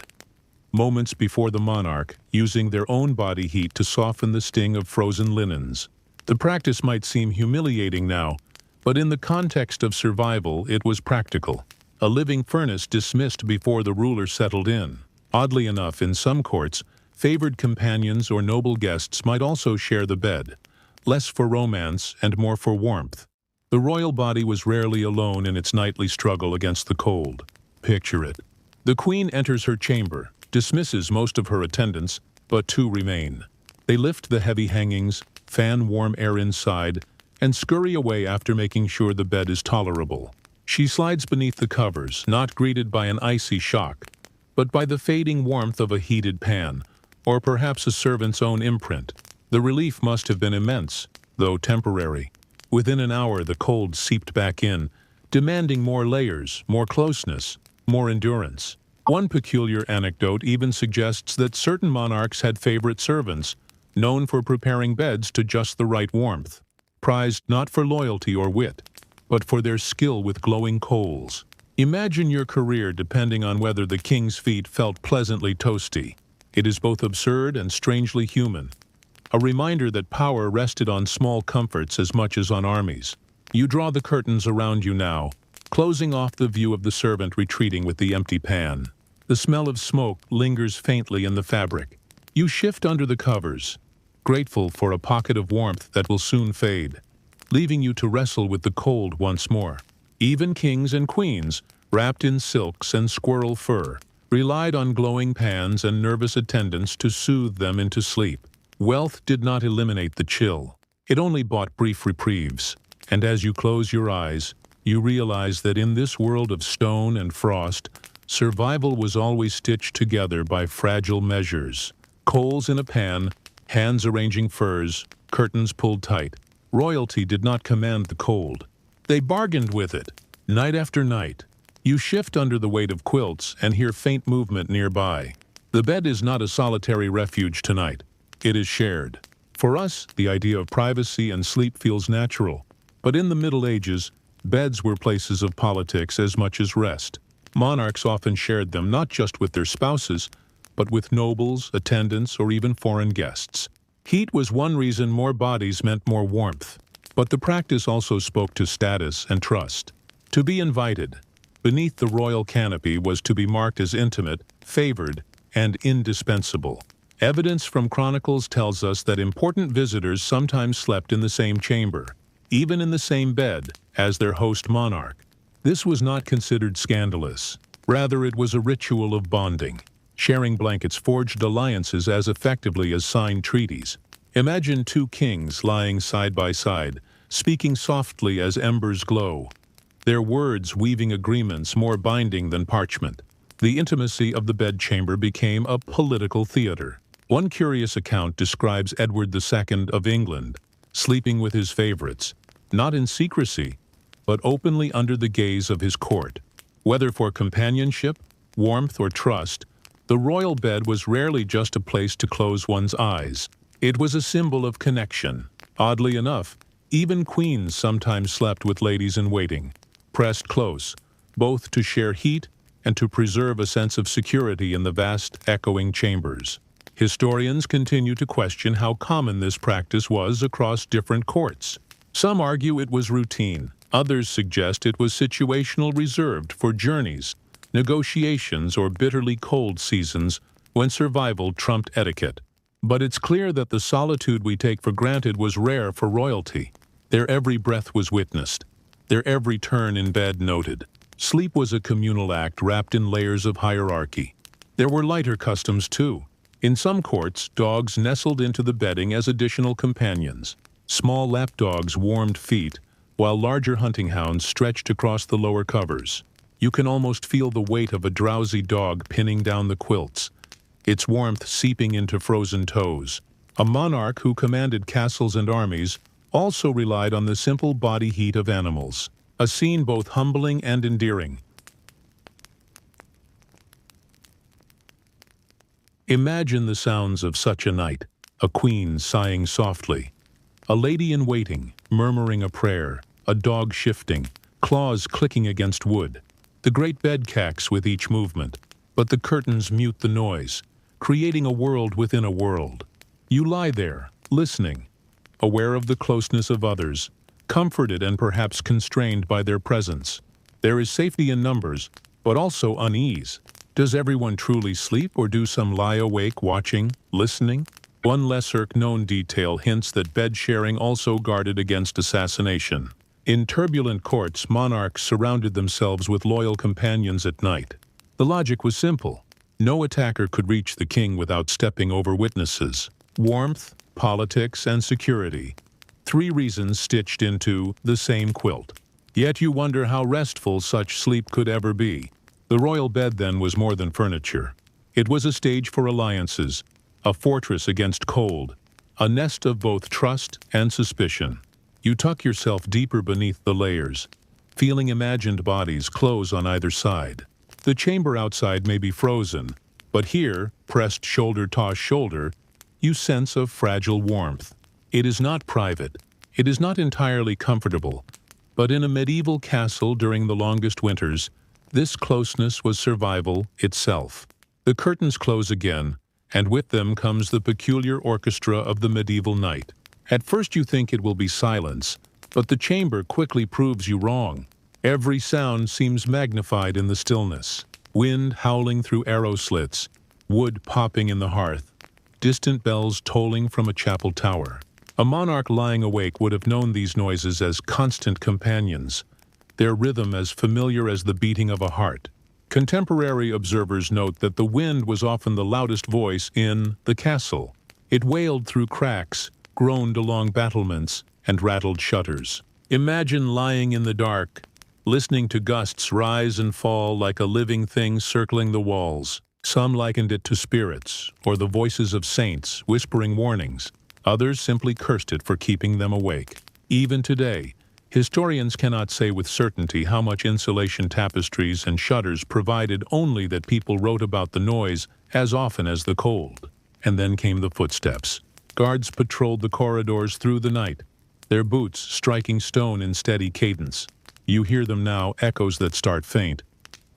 moments before the monarch, using their own body heat to soften the sting of frozen linens. The practice might seem humiliating now, but in the context of survival it was practical. A living furnace dismissed before the ruler settled in. Oddly enough, in some courts, favored companions or noble guests might also share the bed, less for romance and more for warmth. The royal body was rarely alone in its nightly struggle against the cold. Picture it. The queen enters her chamber, dismisses most of her attendants, but 2 remain. They lift the heavy hangings, fan warm air inside, and scurry away after making sure the bed is tolerable. She slides beneath the covers, not greeted by an icy shock, but by the fading warmth of a heated pan, or perhaps a servant's own imprint. The relief must have been immense, though temporary. Within an hour the cold seeped back in, demanding more layers, more closeness, more endurance. One peculiar anecdote even suggests that certain monarchs had favorite servants, known for preparing beds to just the right warmth, prized not for loyalty or wit, but for their skill with glowing coals. Imagine your career depending on whether the king's feet felt pleasantly toasty. It is both absurd and strangely human, a reminder that power rested on small comforts as much as on armies. You draw the curtains around you now, closing off the view of the servant retreating with the empty pan. The smell of smoke lingers faintly in the fabric. You shift under the covers, grateful for a pocket of warmth that will soon fade, leaving you to wrestle with the cold once more. Even kings and queens, wrapped in silks and squirrel fur, relied on glowing pans and nervous attendants to soothe them into sleep. Wealth did not eliminate the chill. It only bought brief reprieves. And as you close your eyes, you realize that in this world of stone and frost, survival was always stitched together by fragile measures. Coals in a pan, hands arranging furs, curtains pulled tight. Royalty did not command the cold. They bargained with it, night after night. You shift under the weight of quilts and hear faint movement nearby. The bed is not a solitary refuge tonight. It is shared. For us, the idea of privacy and sleep feels natural. But in the Middle Ages, beds were places of politics as much as rest. Monarchs often shared them not just with their spouses, but with nobles, attendants, or even foreign guests. Heat was one reason more bodies meant more warmth. But the practice also spoke to status and trust. To be invited beneath the royal canopy was to be marked as intimate, favored, and indispensable. Evidence from chronicles tells us that important visitors sometimes slept in the same chamber, even in the same bed as their host monarch. This was not considered scandalous. Rather, it was a ritual of bonding. Sharing blankets forged alliances as effectively as signed treaties. Imagine two kings lying side by side, speaking softly as embers glow, their words weaving agreements more binding than parchment. The intimacy of the bedchamber became a political theater. One curious account describes Edward II of England, sleeping with his favorites, not in secrecy, but openly under the gaze of his court. Whether for companionship, warmth, or trust, the royal bed was rarely just a place to close one's eyes. It was a symbol of connection. Oddly enough, even queens sometimes slept with ladies-in-waiting, pressed close, both to share heat and to preserve a sense of security in the vast, echoing chambers. Historians continue to question how common this practice was across different courts. Some argue it was routine. Others suggest it was situational, reserved for journeys, negotiations, or bitterly cold seasons when survival trumped etiquette. But it's clear that the solitude we take for granted was rare for royalty. Their every breath was witnessed, their every turn in bed noted. Sleep was a communal act wrapped in layers of hierarchy. There were lighter customs too. In some courts, dogs nestled into the bedding as additional companions. Small lapdogs warmed feet, while larger hunting hounds stretched across the lower covers. You can almost feel the weight of a drowsy dog pinning down the quilts, its warmth seeping into frozen toes. A monarch who commanded castles and armies also relied on the simple body heat of animals, a scene both humbling and endearing. Imagine the sounds of such a night: a queen sighing softly, a lady in waiting murmuring a prayer, a dog shifting, claws clicking against wood. The great bed cacks with each movement, but the curtains mute the noise, creating a world within a world. You lie there, listening, aware of the closeness of others, comforted and perhaps constrained by their presence. There is safety in numbers, but also unease. Does everyone truly sleep, or do some lie awake watching, listening? One lesser-known detail hints that bed sharing also guarded against assassination. In turbulent courts, monarchs surrounded themselves with loyal companions at night. The logic was simple. No attacker could reach the king without stepping over witnesses. Warmth, politics, and security. 3 reasons stitched into the same quilt. Yet you wonder how restful such sleep could ever be. The royal bed then was more than furniture. It was a stage for alliances, a fortress against cold, a nest of both trust and suspicion. You tuck yourself deeper beneath the layers, feeling imagined bodies close on either side. The chamber outside may be frozen, but here, pressed shoulder to shoulder, you sense a fragile warmth. It is not private, it is not entirely comfortable, but in a medieval castle during the longest winters, this closeness was survival itself. The curtains close again, and with them comes the peculiar orchestra of the medieval night. At first you think it will be silence, but the chamber quickly proves you wrong. Every sound seems magnified in the stillness. Wind howling through arrow slits, wood popping in the hearth, distant bells tolling from a chapel tower. A monarch lying awake would have known these noises as constant companions, their rhythm as familiar as the beating of a heart. Contemporary observers note that the wind was often the loudest voice in the castle. It wailed through cracks, groaned along battlements, and rattled shutters. Imagine lying in the dark, listening to gusts rise and fall like a living thing circling the walls. Some likened it to spirits, or the voices of saints whispering warnings. Others simply cursed it for keeping them awake. Even today, historians cannot say with certainty how much insulation tapestries and shutters provided, only that people wrote about the noise as often as the cold. And then came the footsteps. Guards patrolled the corridors through the night, their boots striking stone in steady cadence. You hear them now, echoes that start faint,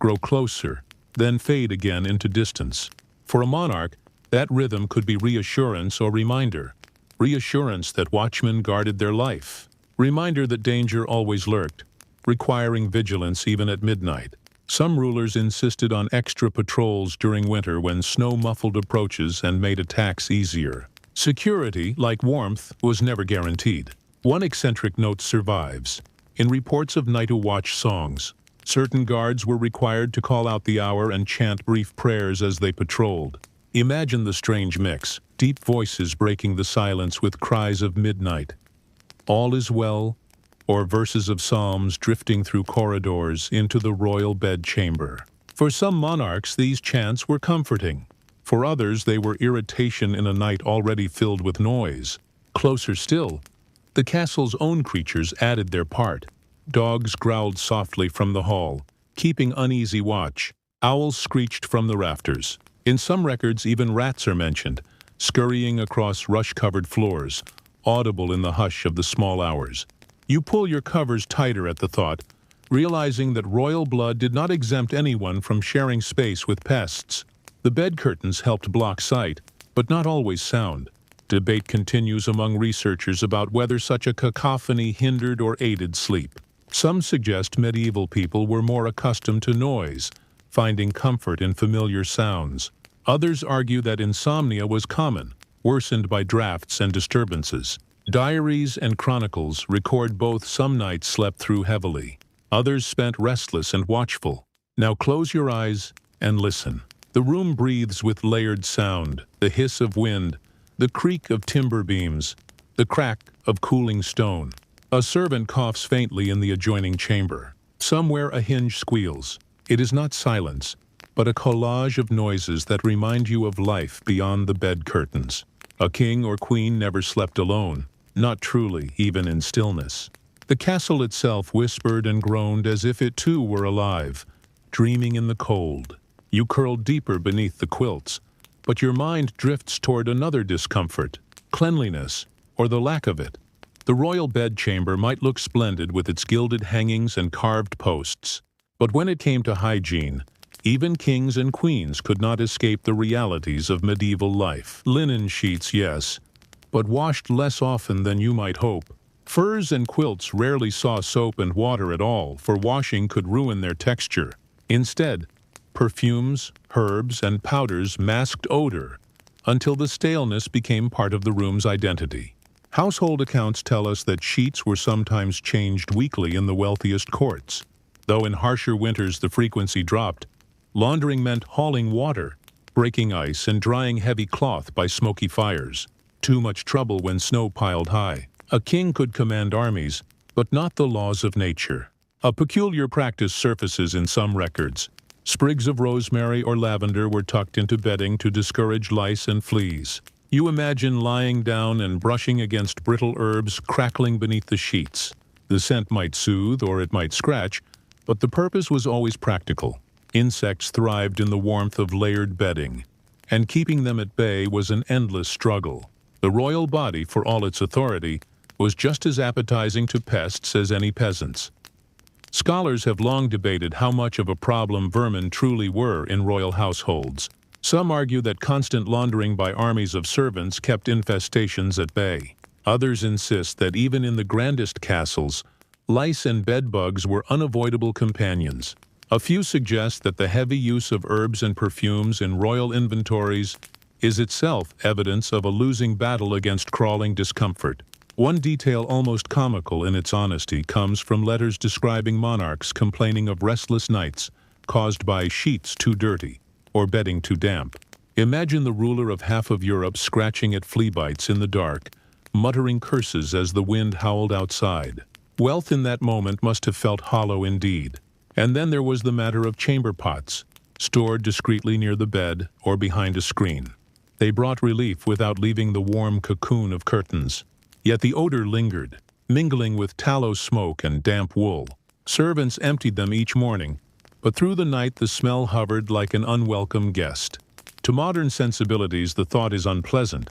grow closer, then fade again into distance. For a monarch, that rhythm could be reassurance or reminder. Reassurance that watchmen guarded their life. Reminder that danger always lurked, requiring vigilance even at midnight. Some rulers insisted on extra patrols during winter when snow-muffled approaches and made attacks easier. Security, like warmth, was never guaranteed. One eccentric note survives. In reports of night-to-watch songs, certain guards were required to call out the hour and chant brief prayers as they patrolled. Imagine the strange mix, deep voices breaking the silence with cries of midnight. All is well, or verses of psalms drifting through corridors into the royal bedchamber. For some monarchs, these chants were comforting. For others, they were irritation in a night already filled with noise. Closer still, the castle's own creatures added their part. Dogs growled softly from the hall, keeping uneasy watch. Owls screeched from the rafters. In some records, even rats are mentioned, scurrying across rush-covered floors, audible in the hush of the small hours. You pull your covers tighter at the thought, realizing that royal blood did not exempt anyone from sharing space with pests. The bed curtains helped block sight, but not always sound. Debate continues among researchers about whether such a cacophony hindered or aided sleep. Some suggest medieval people were more accustomed to noise, finding comfort in familiar sounds. Others argue that insomnia was common, worsened by drafts and disturbances. Diaries and chronicles record both some nights slept through heavily. Others spent restless and watchful. Now close your eyes and listen. The room breathes with layered sound, the hiss of wind, the creak of timber beams, the crack of cooling stone. A servant coughs faintly in the adjoining chamber. Somewhere a hinge squeals. It is not silence, but a collage of noises that remind you of life beyond the bed curtains. A king or queen never slept alone, not truly, even in stillness. The castle itself whispered and groaned as if it too were alive, dreaming in the cold. You curl deeper beneath the quilts, but your mind drifts toward another discomfort, cleanliness, or the lack of it. The royal bedchamber might look splendid with its gilded hangings and carved posts, but when it came to hygiene, even kings and queens could not escape the realities of medieval life. Linen sheets, yes, but washed less often than you might hope. Furs and quilts rarely saw soap and water at all, for washing could ruin their texture. Instead, perfumes, herbs, and powders masked odor until the staleness became part of the room's identity. Household accounts tell us that sheets were sometimes changed weekly in the wealthiest courts. Though in harsher winters the frequency dropped, laundering meant hauling water, breaking ice, and drying heavy cloth by smoky fires. Too much trouble when snow piled high. A king could command armies, but not the laws of nature. A peculiar practice surfaces in some records. Sprigs of rosemary or lavender were tucked into bedding to discourage lice and fleas. You imagine lying down and brushing against brittle herbs crackling beneath the sheets. The scent might soothe or it might scratch, but the purpose was always practical. Insects thrived in the warmth of layered bedding, and keeping them at bay was an endless struggle. The royal body, for all its authority, was just as appetizing to pests as any peasants. Scholars have long debated how much of a problem vermin truly were in royal households. Some argue that constant laundering by armies of servants kept infestations at bay. Others insist that even in the grandest castles, lice and bedbugs were unavoidable companions. A few suggest that the heavy use of herbs and perfumes in royal inventories is itself evidence of a losing battle against crawling discomfort. One detail almost comical in its honesty comes from letters describing monarchs complaining of restless nights caused by sheets too dirty or bedding too damp. Imagine the ruler of half of Europe scratching at flea bites in the dark, muttering curses as the wind howled outside. Wealth in that moment must have felt hollow indeed. And then there was the matter of chamber pots, stored discreetly near the bed or behind a screen. They brought relief without leaving the warm cocoon of curtains. Yet the odor lingered, mingling with tallow smoke and damp wool. Servants emptied them each morning, but through the night the smell hovered like an unwelcome guest. To modern sensibilities the thought is unpleasant,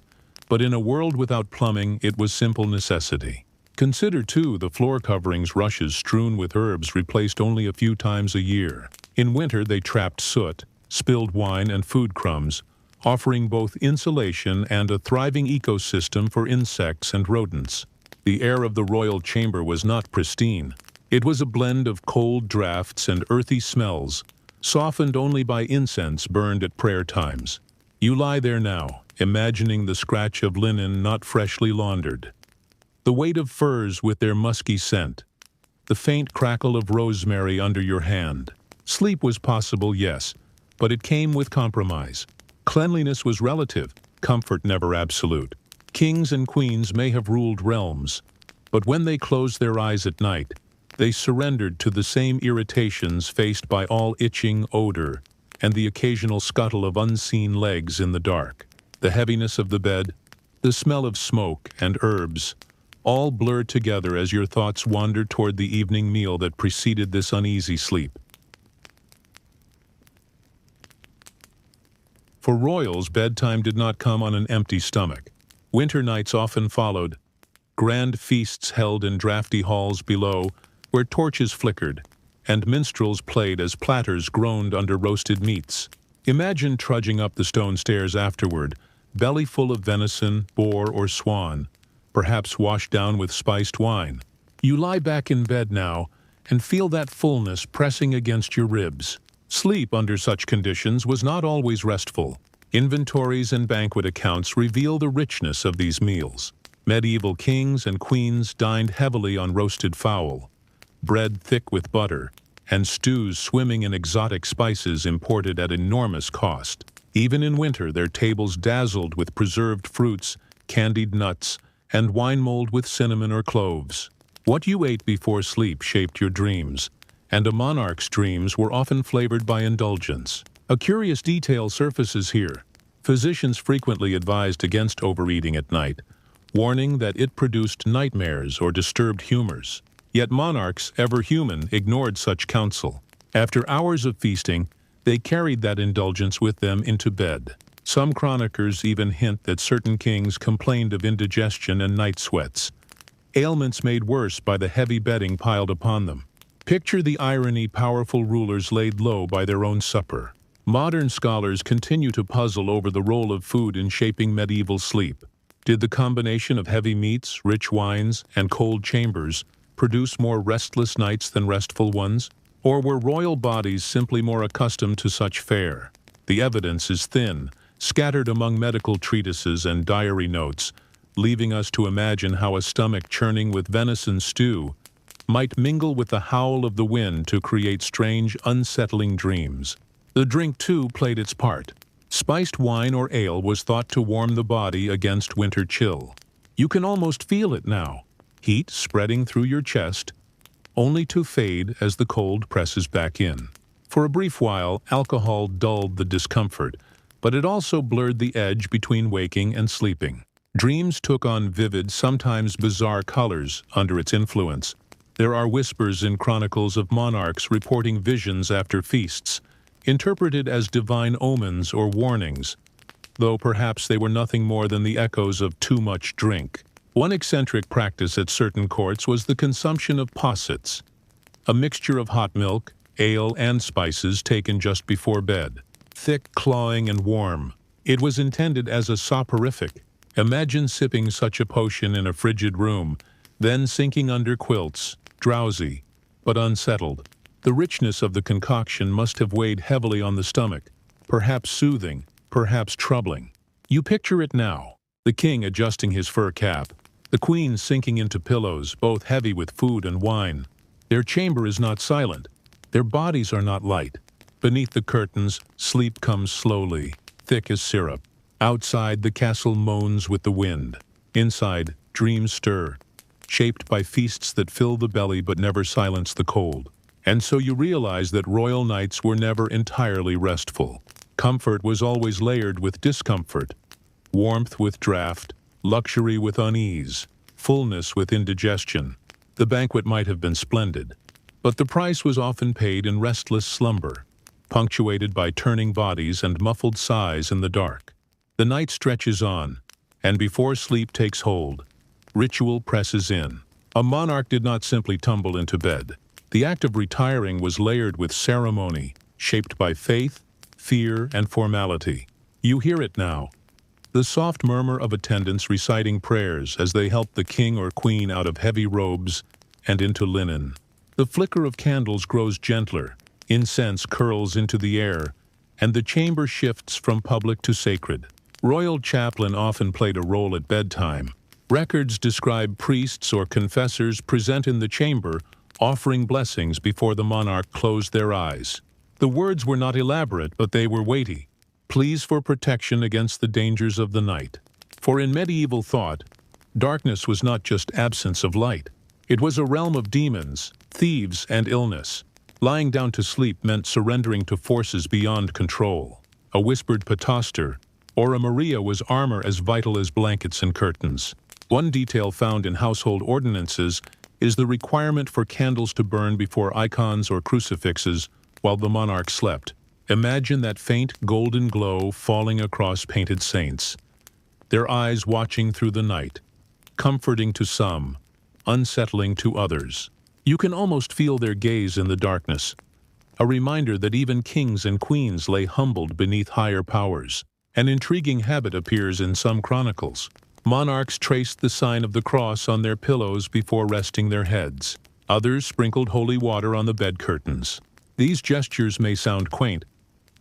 but in a world without plumbing it was simple necessity. Consider, too, the floor coverings rushes strewn with herbs replaced only a few times a year. In winter they trapped soot, spilled wine and food crumbs, offering both insulation and a thriving ecosystem for insects and rodents. The air of the royal chamber was not pristine. It was a blend of cold drafts and earthy smells, softened only by incense burned at prayer times. You lie there now, imagining the scratch of linen not freshly laundered, the weight of furs with their musky scent, the faint crackle of rosemary under your hand. Sleep was possible, yes, but it came with compromise. Cleanliness was relative, comfort never absolute. Kings and queens may have ruled realms, but when they closed their eyes at night, they surrendered to the same irritations faced by all itching odor and the occasional scuttle of unseen legs in the dark. The heaviness of the bed, the smell of smoke and herbs, all blurred together as your thoughts wandered toward the evening meal that preceded this uneasy sleep. For royals, bedtime did not come on an empty stomach. Winter nights often followed, grand feasts held in drafty halls below, where torches flickered, and minstrels played as platters groaned under roasted meats. Imagine trudging up the stone stairs afterward, belly full of venison, boar, or swan, perhaps washed down with spiced wine. You lie back in bed now and feel that fullness pressing against your ribs. Sleep under such conditions was not always restful. Inventories and banquet accounts reveal the richness of these meals. Medieval kings and queens dined heavily on roasted fowl, bread thick with butter, and stews swimming in exotic spices imported at enormous cost. Even in winter, their tables dazzled with preserved fruits, candied nuts, and wine mulled with cinnamon or cloves. What you ate before sleep shaped your dreams, and a monarch's dreams were often flavored by indulgence. A curious detail surfaces here. Physicians frequently advised against overeating at night, warning that it produced nightmares or disturbed humors. Yet monarchs, ever human, ignored such counsel. After hours of feasting, they carried that indulgence with them into bed. Some chroniclers even hint that certain kings complained of indigestion and night sweats, ailments made worse by the heavy bedding piled upon them. Picture the irony: powerful rulers laid low by their own supper. Modern scholars continue to puzzle over the role of food in shaping medieval sleep. Did the combination of heavy meats, rich wines, and cold chambers produce more restless nights than restful ones? Or were royal bodies simply more accustomed to such fare? The evidence is thin, scattered among medical treatises and diary notes, leaving us to imagine how a stomach churning with venison stew might mingle with the howl of the wind to create strange, unsettling dreams. The drink, too, played its part. Spiced wine or ale was thought to warm the body against winter chill. You can almost feel it now, heat spreading through your chest, only to fade as the cold presses back in. For a brief while, alcohol dulled the discomfort, but it also blurred the edge between waking and sleeping. Dreams took on vivid, sometimes bizarre colors under its influence. There are whispers in chronicles of monarchs reporting visions after feasts, interpreted as divine omens or warnings, though perhaps they were nothing more than the echoes of too much drink. One eccentric practice at certain courts was the consumption of possets, a mixture of hot milk, ale, and spices taken just before bed. Thick, clawing, and warm, it was intended as a soporific. Imagine sipping such a potion in a frigid room, then sinking under quilts, drowsy, but unsettled. The richness of the concoction must have weighed heavily on the stomach, perhaps soothing, perhaps troubling. You picture it now, the king adjusting his fur cap, the queen sinking into pillows, both heavy with food and wine. Their chamber is not silent. Their bodies are not light. Beneath the curtains, sleep comes slowly, thick as syrup. Outside, the castle moans with the wind. Inside, dreams stir, shaped by feasts that fill the belly but never silence the cold. And so you realize that royal nights were never entirely restful. Comfort was always layered with discomfort, warmth with draught, luxury with unease, fullness with indigestion. The banquet might have been splendid, but the price was often paid in restless slumber, punctuated by turning bodies and muffled sighs in the dark. The night stretches on, and before sleep takes hold, ritual presses in. A monarch did not simply tumble into bed. The act of retiring was layered with ceremony, shaped by faith, fear, and formality. You hear it now, the soft murmur of attendants reciting prayers as they help the king or queen out of heavy robes and into linen. The flicker of candles grows gentler, incense curls into the air, and the chamber shifts from public to sacred. Royal chaplain often played a role at bedtime. Records describe priests or confessors present in the chamber, offering blessings before the monarch closed their eyes. The words were not elaborate, but they were weighty. Pleas for protection against the dangers of the night. For in medieval thought, darkness was not just absence of light. It was a realm of demons, thieves, and illness. Lying down to sleep meant surrendering to forces beyond control. A whispered pataster, or a Maria, was armor as vital as blankets and curtains. One detail found in household ordinances is the requirement for candles to burn before icons or crucifixes while the monarch slept. Imagine that faint golden glow falling across painted saints, their eyes watching through the night, comforting to some, unsettling to others. You can almost feel their gaze in the darkness, a reminder that even kings and queens lay humbled beneath higher powers. An intriguing habit appears in some chronicles. Monarchs traced the sign of the cross on their pillows before resting their heads. Others sprinkled holy water on the bed curtains. These gestures may sound quaint,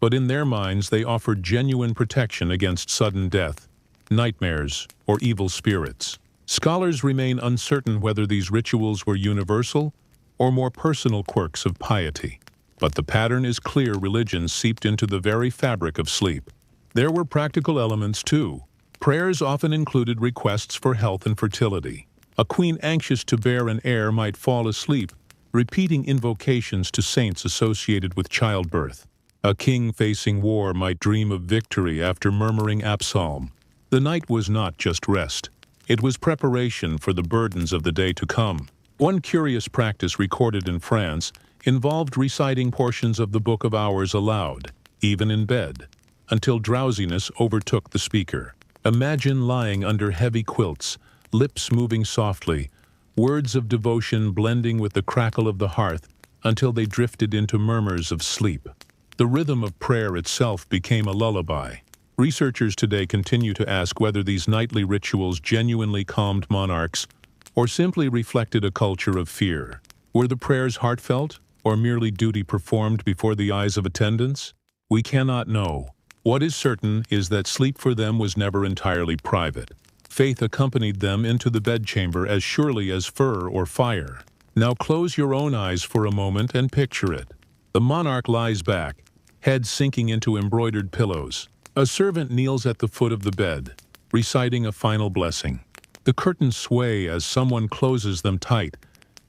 but in their minds they offered genuine protection against sudden death, nightmares, or evil spirits. Scholars remain uncertain whether these rituals were universal or more personal quirks of piety. But the pattern is clear: religion seeped into the very fabric of sleep. There were practical elements too. Prayers often included requests for health and fertility. A queen anxious to bear an heir might fall asleep, repeating invocations to saints associated with childbirth. A king facing war might dream of victory after murmuring a psalm. The night was not just rest. It was preparation for the burdens of the day to come. One curious practice recorded in France involved reciting portions of the Book of Hours aloud, even in bed, until drowsiness overtook the speaker. Imagine lying under heavy quilts, lips moving softly, words of devotion blending with the crackle of the hearth until they drifted into murmurs of sleep. The rhythm of prayer itself became a lullaby. Researchers today continue to ask whether these nightly rituals genuinely calmed monarchs or simply reflected a culture of fear. Were the prayers heartfelt or merely duty performed before the eyes of attendants? We cannot know. What is certain is that sleep for them was never entirely private. Faith accompanied them into the bedchamber as surely as fur or fire. Now close your own eyes for a moment and picture it. The monarch lies back, head sinking into embroidered pillows. A servant kneels at the foot of the bed, reciting a final blessing. The curtains sway as someone closes them tight,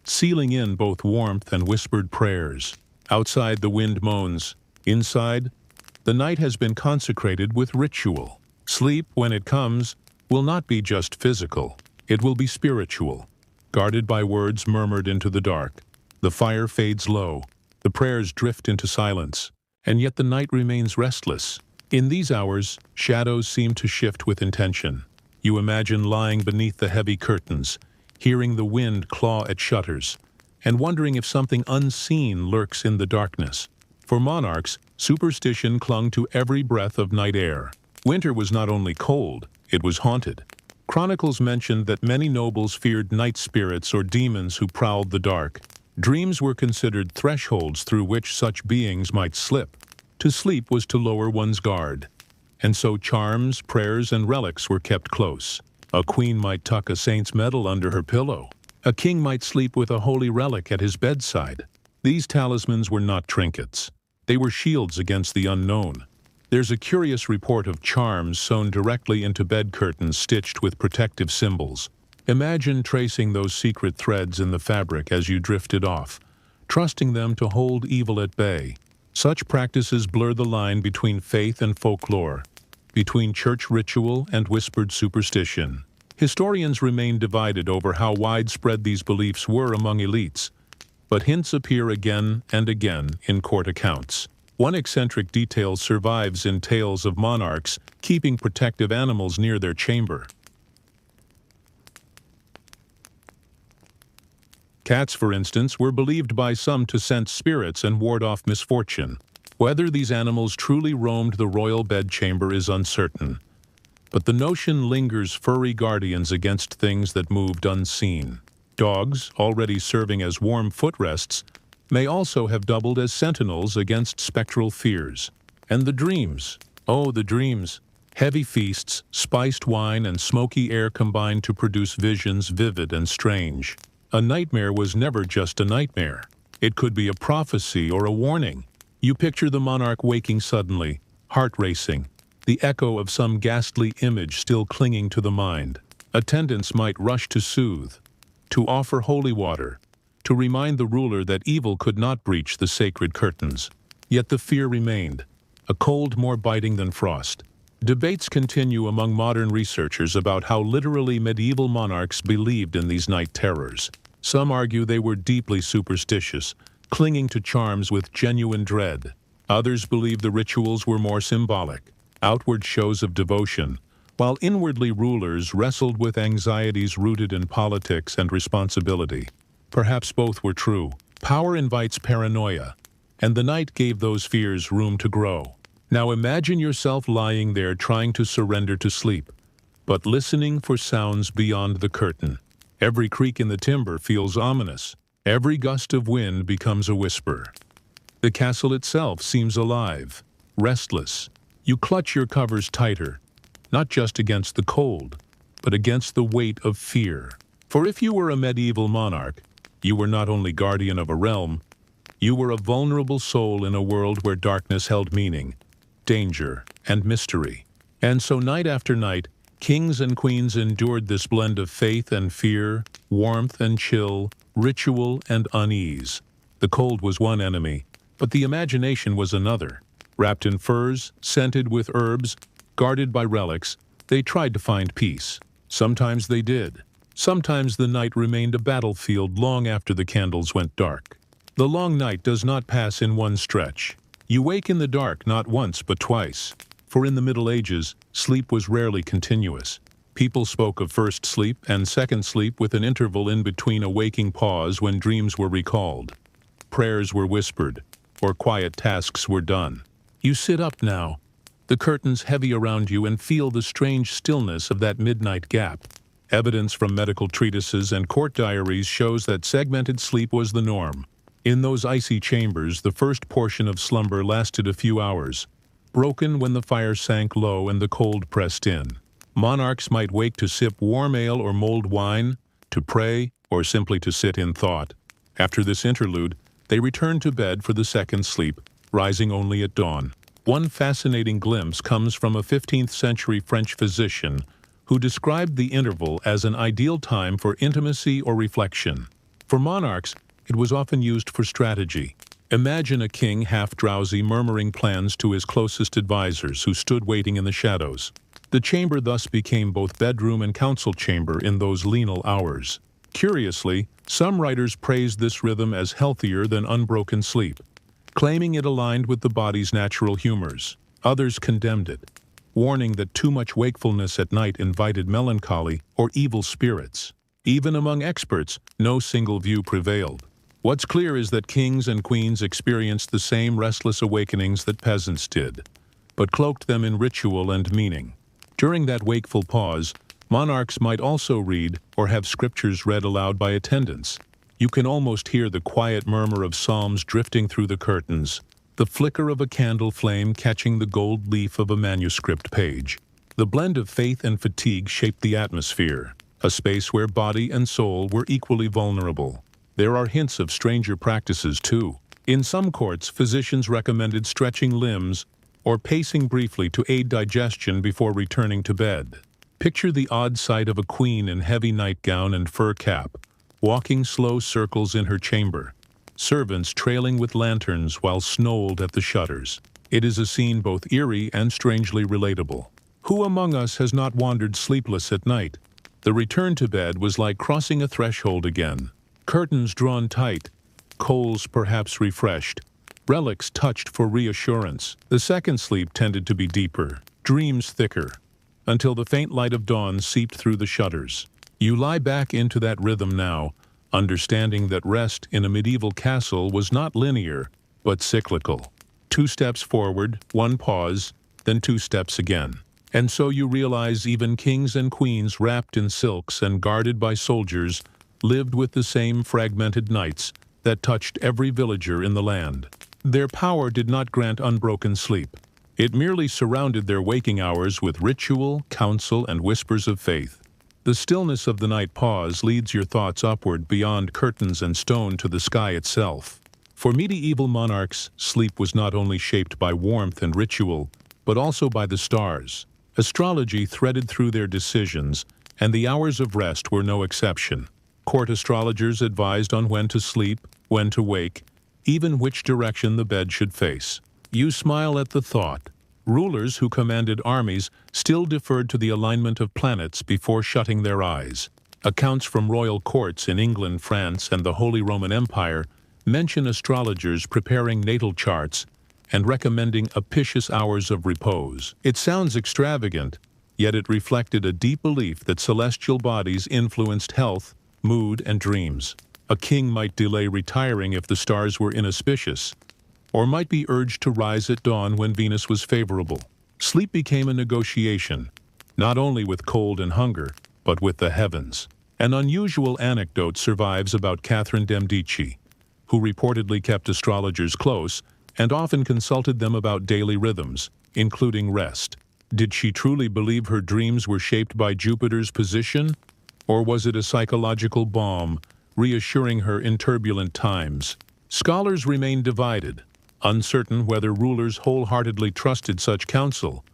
sealing in both warmth and whispered prayers. Outside, the wind moans. Inside, the night has been consecrated with ritual. Sleep, when it comes, will not be just physical. It will be spiritual, guarded by words murmured into the dark. The fire fades low, the prayers drift into silence, and yet the night remains restless. In these hours, shadows seem to shift with intention. You imagine lying beneath the heavy curtains, hearing the wind claw at shutters, and wondering if something unseen lurks in the darkness. For monarchs, superstition clung to every breath of night air. Winter was not only cold, it was haunted. Chronicles mentioned that many nobles feared night spirits or demons who prowled the dark. Dreams were considered thresholds through which such beings might slip. To sleep was to lower one's guard. And so charms, prayers, and relics were kept close. A queen might tuck a saint's medal under her pillow. A king might sleep with a holy relic at his bedside. These talismans were not trinkets. They were shields against the unknown. There's a curious report of charms sewn directly into bed curtains stitched with protective symbols. Imagine tracing those secret threads in the fabric as you drifted off, trusting them to hold evil at bay. Such practices blur the line between faith and folklore, between church ritual and whispered superstition. Historians remain divided over how widespread these beliefs were among elites, but hints appear again and again in court accounts. One eccentric detail survives in tales of monarchs keeping protective animals near their chamber. Cats, for instance, were believed by some to sense spirits and ward off misfortune. Whether these animals truly roamed the royal bedchamber is uncertain, but the notion lingers: furry guardians against things that moved unseen. Dogs, already serving as warm footrests, may also have doubled as sentinels against spectral fears. And the dreams. Oh, the dreams. Heavy feasts, spiced wine, and smoky air combined to produce visions vivid and strange. A nightmare was never just a nightmare. It could be a prophecy or a warning. You picture the monarch waking suddenly, heart racing, the echo of some ghastly image still clinging to the mind. Attendants might rush to soothe, to offer holy water, to remind the ruler that evil could not breach the sacred curtains. Yet the fear remained, a cold more biting than frost. Debates continue among modern researchers about how literally medieval monarchs believed in these night terrors. Some argue they were deeply superstitious, clinging to charms with genuine dread. Others believe the rituals were more symbolic, outward shows of devotion, while inwardly rulers wrestled with anxieties rooted in politics and responsibility. Perhaps both were true. Power invites paranoia, and the night gave those fears room to grow. Now imagine yourself lying there trying to surrender to sleep, but listening for sounds beyond the curtain. Every creak in the timber feels ominous. Every gust of wind becomes a whisper. The castle itself seems alive, restless. You clutch your covers tighter, not just against the cold, but against the weight of fear. For if you were a medieval monarch, you were not only guardian of a realm, you were a vulnerable soul in a world where darkness held meaning, danger, and mystery. And so night after night, kings and queens endured this blend of faith and fear, warmth and chill, ritual and unease. The cold was one enemy, but the imagination was another. Wrapped in furs, scented with herbs, guarded by relics, they tried to find peace. Sometimes they did. Sometimes the night remained a battlefield long after the candles went dark. The long night does not pass in one stretch. You wake in the dark not once but twice. For in the Middle Ages, sleep was rarely continuous. People spoke of first sleep and second sleep with an interval in between a waking pause when dreams were recalled. Prayers were whispered, or quiet tasks were done. You sit up now, the curtains heavy around you, and feel the strange stillness of that midnight gap. Evidence from medical treatises and court diaries shows that segmented sleep was the norm. In those icy chambers, the first portion of slumber lasted a few hours, broken when the fire sank low and the cold pressed in. Monarchs might wake to sip warm ale or mulled wine, to pray, or simply to sit in thought. After this interlude, they returned to bed for the second sleep, rising only at dawn. One fascinating glimpse comes from a 15th-century French physician who described the interval as an ideal time for intimacy or reflection. For monarchs, it was often used for strategy. Imagine a king half-drowsy murmuring plans to his closest advisors who stood waiting in the shadows. The chamber thus became both bedroom and council chamber in those liminal hours. Curiously, some writers praised this rhythm as healthier than unbroken sleep, claiming it aligned with the body's natural humors. Others condemned it, warning that too much wakefulness at night invited melancholy or evil spirits. Even among experts, no single view prevailed. What's clear is that kings and queens experienced the same restless awakenings that peasants did, but cloaked them in ritual and meaning. During that wakeful pause, monarchs might also read or have scriptures read aloud by attendants. You can almost hear the quiet murmur of psalms drifting through the curtains, the flicker of a candle flame catching the gold leaf of a manuscript page. The blend of faith and fatigue shaped the atmosphere, a space where body and soul were equally vulnerable. There are hints of stranger practices, too. In some courts, physicians recommended stretching limbs or pacing briefly to aid digestion before returning to bed. Picture the odd sight of a queen in heavy nightgown and fur cap, walking slow circles in her chamber, servants trailing with lanterns while snowed at the shutters. It is a scene both eerie and strangely relatable. Who among us has not wandered sleepless at night? The return to bed was like crossing a threshold again. Curtains drawn tight, coals perhaps refreshed, relics touched for reassurance. The second sleep tended to be deeper, dreams thicker, until the faint light of dawn seeped through the shutters. You lie back into that rhythm now, understanding that rest in a medieval castle was not linear, but cyclical. 2 steps forward, 1 pause, then 2 steps again. And so you realize even kings and queens wrapped in silks and guarded by soldiers lived with the same fragmented nights that touched every villager in the land. Their power did not grant unbroken sleep. It merely surrounded their waking hours with ritual, counsel, and whispers of faith. The stillness of the night pause leads your thoughts upward beyond curtains and stone to the sky itself. For medieval monarchs, sleep was not only shaped by warmth and ritual, but also by the stars. Astrology threaded through their decisions, and the hours of rest were no exception. Court astrologers advised on when to sleep, when to wake, even which direction the bed should face. You smile at the thought. Rulers who commanded armies still deferred to the alignment of planets before shutting their eyes. Accounts from royal courts in England, France, and the Holy Roman Empire mention astrologers preparing natal charts and recommending apicious hours of repose. It sounds extravagant, yet it reflected a deep belief that celestial bodies influenced health, mood, and dreams. A king might delay retiring if the stars were inauspicious, or might be urged to rise at dawn when Venus was favorable. Sleep became a negotiation, not only with cold and hunger, but with the heavens. An unusual anecdote survives about Catherine de' Medici, who reportedly kept astrologers close and often consulted them about daily rhythms, including rest. Did she truly believe her dreams were shaped by Jupiter's position, or was it a psychological balm reassuring her in turbulent times? Scholars remain divided, uncertain whether rulers wholeheartedly trusted such counsel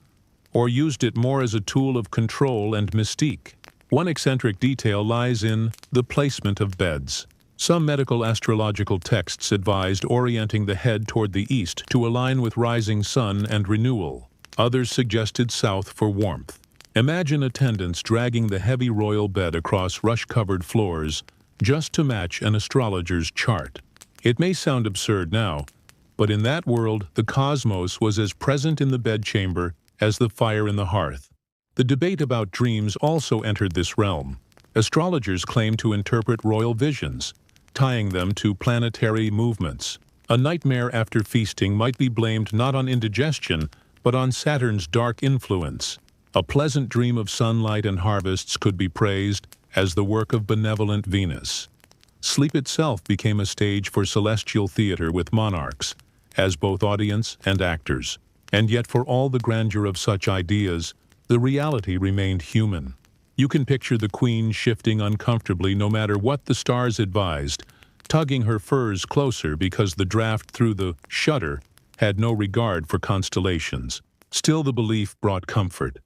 or used it more as a tool of control and mystique. One eccentric detail lies in the placement of beds. Some medical astrological texts advised orienting the head toward the east to align with rising sun and renewal. Others suggested south for warmth. Imagine attendants dragging the heavy royal bed across rush-covered floors just to match an astrologer's chart. It may sound absurd now, but in that world, the cosmos was as present in the bedchamber as the fire in the hearth. The debate about dreams also entered this realm. Astrologers claimed to interpret royal visions, tying them to planetary movements. A nightmare after feasting might be blamed not on indigestion, but on Saturn's dark influence. A pleasant dream of sunlight and harvests could be praised as the work of benevolent Venus. Sleep itself became a stage for celestial theater with monarchs, as both audience and actors. And yet for all the grandeur of such ideas, the reality remained human. You can picture the queen shifting uncomfortably no matter what the stars advised, tugging her furs closer because the draft through the shutter had no regard for constellations. Still, the belief brought comfort.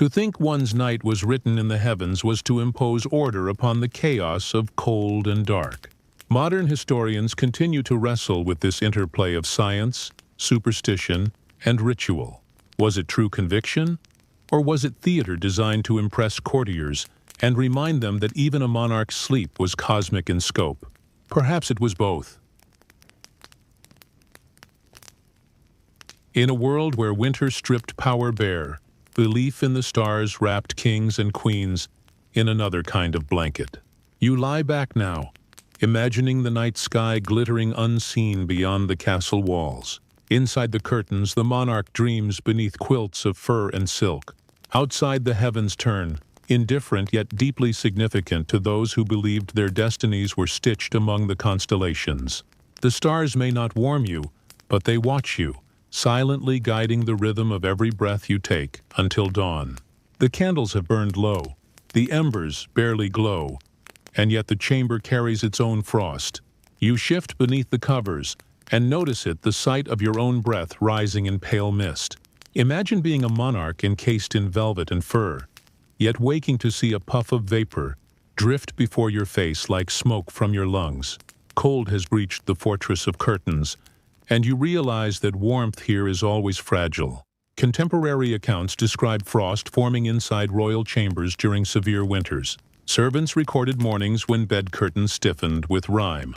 To think one's night was written in the heavens was to impose order upon the chaos of cold and dark. Modern historians continue to wrestle with this interplay of science, superstition, and ritual. Was it true conviction? Or was it theater designed to impress courtiers and remind them that even a monarch's sleep was cosmic in scope? Perhaps it was both. In a world where winter stripped power bare, belief in the stars wrapped kings and queens in another kind of blanket. You lie back now, imagining the night sky glittering unseen beyond the castle walls. Inside the curtains, the monarch dreams beneath quilts of fur and silk. Outside, the heavens turn, indifferent yet deeply significant to those who believed their destinies were stitched among the constellations. The stars may not warm you, but they watch you, silently guiding the rhythm of every breath you take until dawn. The candles have burned low, the embers barely glow, and yet the chamber carries its own frost. You shift beneath the covers and notice it, the sight of your own breath rising in pale mist. Imagine being a monarch encased in velvet and fur, yet waking to see a puff of vapor drift before your face like smoke from your lungs. Cold has breached the fortress of curtains, and you realize that warmth here is always fragile. Contemporary accounts describe frost forming inside royal chambers during severe winters. Servants recorded mornings when bed curtains stiffened with rime,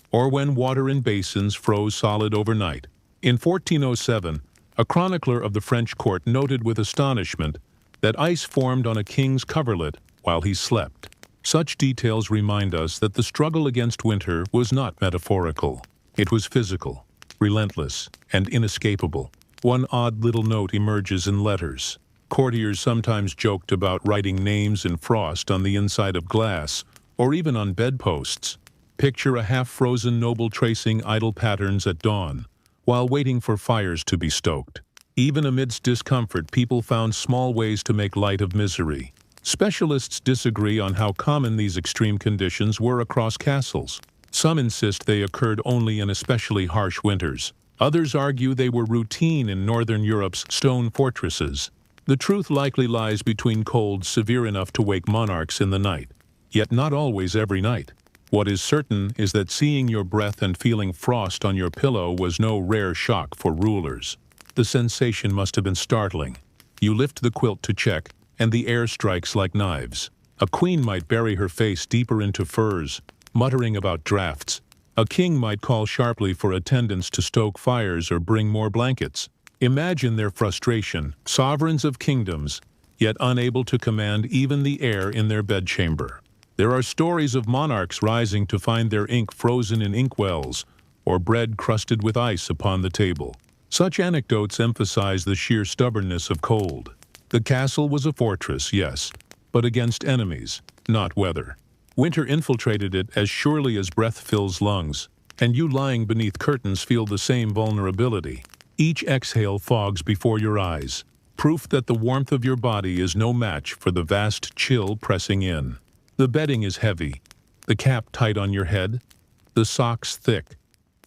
or when water in basins froze solid overnight. In 1407, a chronicler of the French court noted with astonishment that ice formed on a king's coverlet while he slept. Such details remind us that the struggle against winter was not metaphorical. It was physical, relentless, and inescapable. One odd little note emerges in letters. Courtiers sometimes joked about writing names in frost on the inside of glass, or even on bedposts. Picture a half-frozen noble tracing idle patterns at dawn, while waiting for fires to be stoked. Even amidst discomfort, people found small ways to make light of misery. Specialists disagree on how common these extreme conditions were across castles. Some insist they occurred only in especially harsh winters. Others argue they were routine in northern Europe's stone fortresses. The truth likely lies between colds severe enough to wake monarchs in the night, yet not always every night. What is certain is that seeing your breath and feeling frost on your pillow was no rare shock for rulers. The sensation must have been startling. You lift the quilt to check, and the air strikes like knives. A queen might bury her face deeper into furs, muttering about drafts. A king might call sharply for attendants to stoke fires or bring more blankets. Imagine their frustration, sovereigns of kingdoms, yet unable to command even the air in their bedchamber. There are stories of monarchs rising to find their ink frozen in inkwells or bread crusted with ice upon the table. Such anecdotes emphasize the sheer stubbornness of cold. The castle was a fortress, yes, but against enemies, not weather. Winter infiltrated it as surely as breath fills lungs, and you lying beneath curtains feel the same vulnerability. Each exhale fogs before your eyes, proof that the warmth of your body is no match for the vast chill pressing in. The bedding is heavy, the cap tight on your head, the socks thick,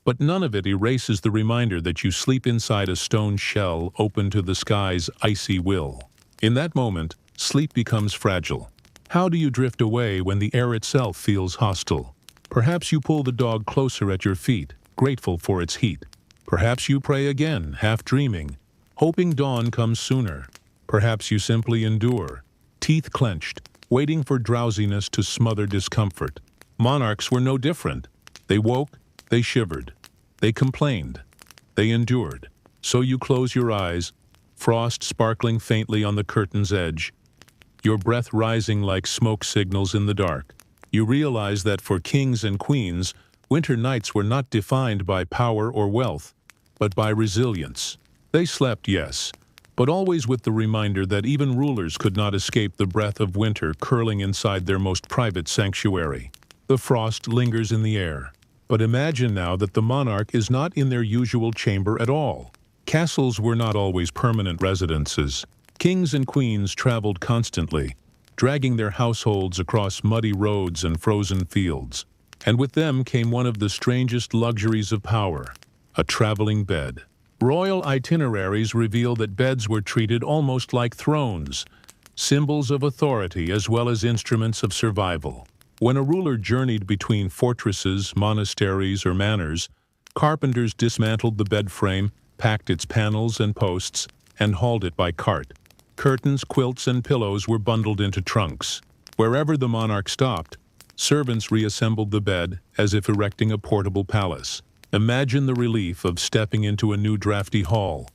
but none of it erases the reminder that you sleep inside a stone shell open to the sky's icy will. In that moment, sleep becomes fragile. How do you drift away when the air itself feels hostile? Perhaps you pull the dog closer at your feet, grateful for its heat. Perhaps you pray again, half dreaming, hoping dawn comes sooner. Perhaps you simply endure, teeth clenched, waiting for drowsiness to smother discomfort. Monarchs were no different. They woke, they shivered, they complained, they endured. So you close your eyes, frost sparkling faintly on the curtain's edge, your breath rising like smoke signals in the dark. You realize that for kings and queens, winter nights were not defined by power or wealth, but by resilience. They slept, yes, but always with the reminder that even rulers could not escape the breath of winter curling inside their most private sanctuary. The frost lingers in the air. But imagine now that the monarch is not in their usual chamber at all. Castles were not always permanent residences. Kings and queens traveled constantly, dragging their households across muddy roads and frozen fields. And with them came one of the strangest luxuries of power, a traveling bed. Royal itineraries reveal that beds were treated almost like thrones, symbols of authority as well as instruments of survival. When a ruler journeyed between fortresses, monasteries, or manors, carpenters dismantled the bed frame, packed its panels and posts, and hauled it by cart. Curtains, quilts, and pillows were bundled into trunks. Wherever the monarch stopped, servants reassembled the bed as if erecting a portable palace. Imagine the relief of stepping into a new drafty hall,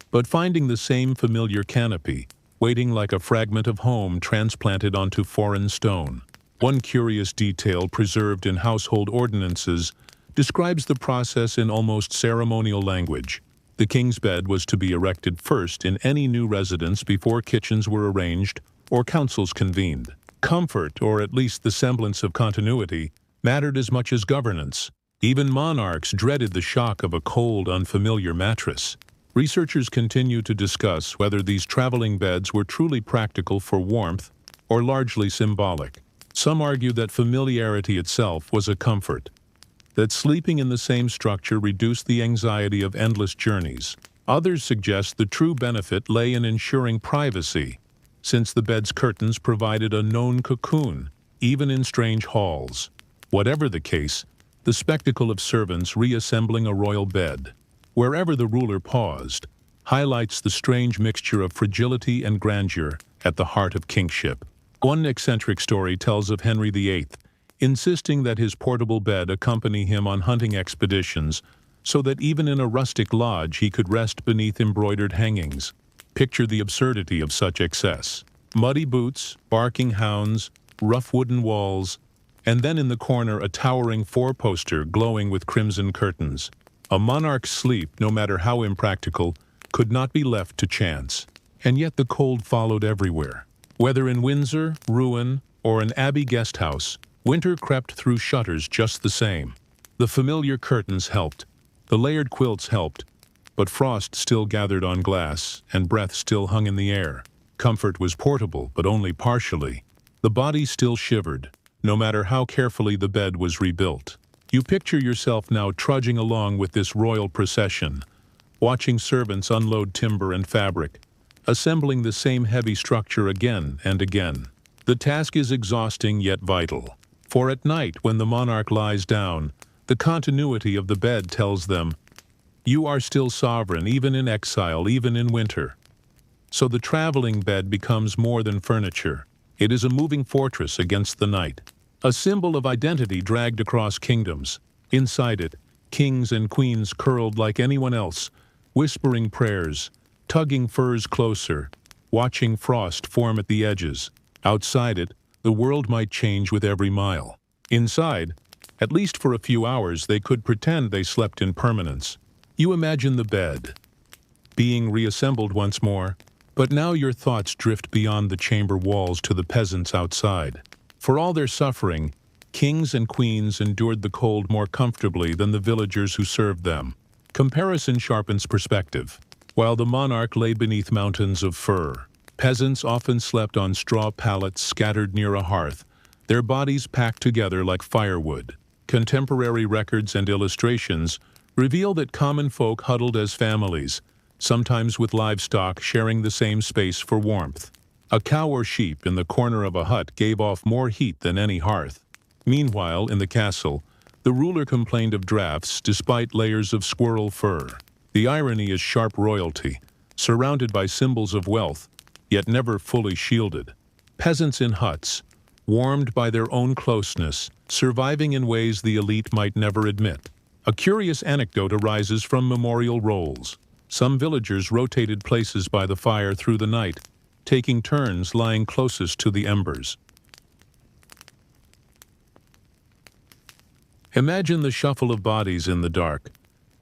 but finding the same familiar canopy, waiting like a fragment of home transplanted onto foreign stone. One curious detail preserved in household ordinances describes the process in almost ceremonial language. The king's bed was to be erected first in any new residence before kitchens were arranged or councils convened. Comfort, or at least the semblance of continuity, mattered as much as governance. Even monarchs dreaded the shock of a cold, unfamiliar mattress. Researchers continue to discuss whether these traveling beds were truly practical for warmth or largely symbolic. Some argue that familiarity itself was a comfort, that sleeping in the same structure reduced the anxiety of endless journeys. Others suggest the true benefit lay in ensuring privacy, since the bed's curtains provided a known cocoon, even in strange halls. Whatever the case, the spectacle of servants reassembling a royal bed, wherever the ruler paused, highlights the strange mixture of fragility and grandeur at the heart of kingship. One eccentric story tells of Henry VIII, insisting that his portable bed accompany him on hunting expeditions so that even in a rustic lodge he could rest beneath embroidered hangings. Picture the absurdity of such excess. Muddy boots, barking hounds, rough wooden walls, and then in the corner a towering four-poster glowing with crimson curtains. A monarch's sleep, no matter how impractical, could not be left to chance. And yet the cold followed everywhere. Whether in Windsor, Rouen, or an abbey guest house, winter crept through shutters just the same. The familiar curtains helped, the layered quilts helped, but frost still gathered on glass, and breath still hung in the air. Comfort was portable, but only partially. The body still shivered, no matter how carefully the bed was rebuilt. You picture yourself now trudging along with this royal procession, watching servants unload timber and fabric, assembling the same heavy structure again and again. The task is exhausting yet vital, for at night when the monarch lies down, the continuity of the bed tells them, "You are still sovereign, even in exile, even in winter." So the traveling bed becomes more than furniture. It is a moving fortress against the night, a symbol of identity dragged across kingdoms. Inside it, kings and queens curled like anyone else, whispering prayers, tugging furs closer, watching frost form at the edges. Outside it, the world might change with every mile. Inside, at least for a few hours, they could pretend they slept in permanence. You imagine the bed being reassembled once more, but now your thoughts drift beyond the chamber walls to the peasants outside. For all their suffering, kings and queens endured the cold more comfortably than the villagers who served them. Comparison sharpens perspective. While the monarch lay beneath mountains of fur, peasants often slept on straw pallets scattered near a hearth, their bodies packed together like firewood. Contemporary records and illustrations reveal that common folk huddled as families, sometimes with livestock sharing the same space for warmth. A cow or sheep in the corner of a hut gave off more heat than any hearth. Meanwhile, in the castle, the ruler complained of drafts despite layers of squirrel fur. The irony is sharp royalty, surrounded by symbols of wealth, yet never fully shielded. Peasants in huts, warmed by their own closeness, surviving in ways the elite might never admit. A curious anecdote arises from memorial rolls. Some villagers rotated places by the fire through the night, taking turns lying closest to the embers. Imagine the shuffle of bodies in the dark,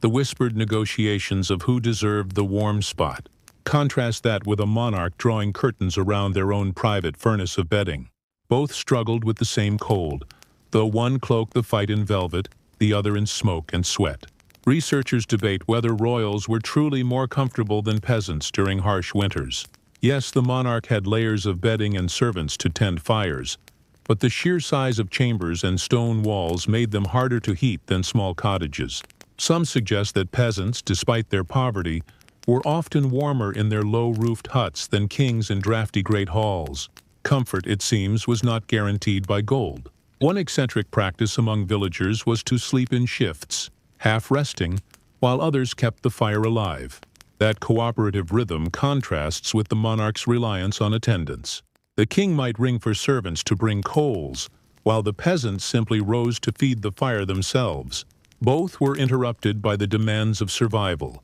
the whispered negotiations of who deserved the warm spot. Contrast that with a monarch drawing curtains around their own private furnace of bedding. Both struggled with the same cold, though one cloaked the fight in velvet, the other in smoke and sweat. Researchers debate whether royals were truly more comfortable than peasants during harsh winters. Yes, the monarch had layers of bedding and servants to tend fires, but the sheer size of chambers and stone walls made them harder to heat than small cottages. Some suggest that peasants, despite their poverty, were often warmer in their low-roofed huts than kings in drafty great halls. Comfort, it seems, was not guaranteed by gold. One eccentric practice among villagers was to sleep in shifts, half resting, while others kept the fire alive. That cooperative rhythm contrasts with the monarch's reliance on attendance. The king might ring for servants to bring coals, while the peasants simply rose to feed the fire themselves. Both were interrupted by the demands of survival.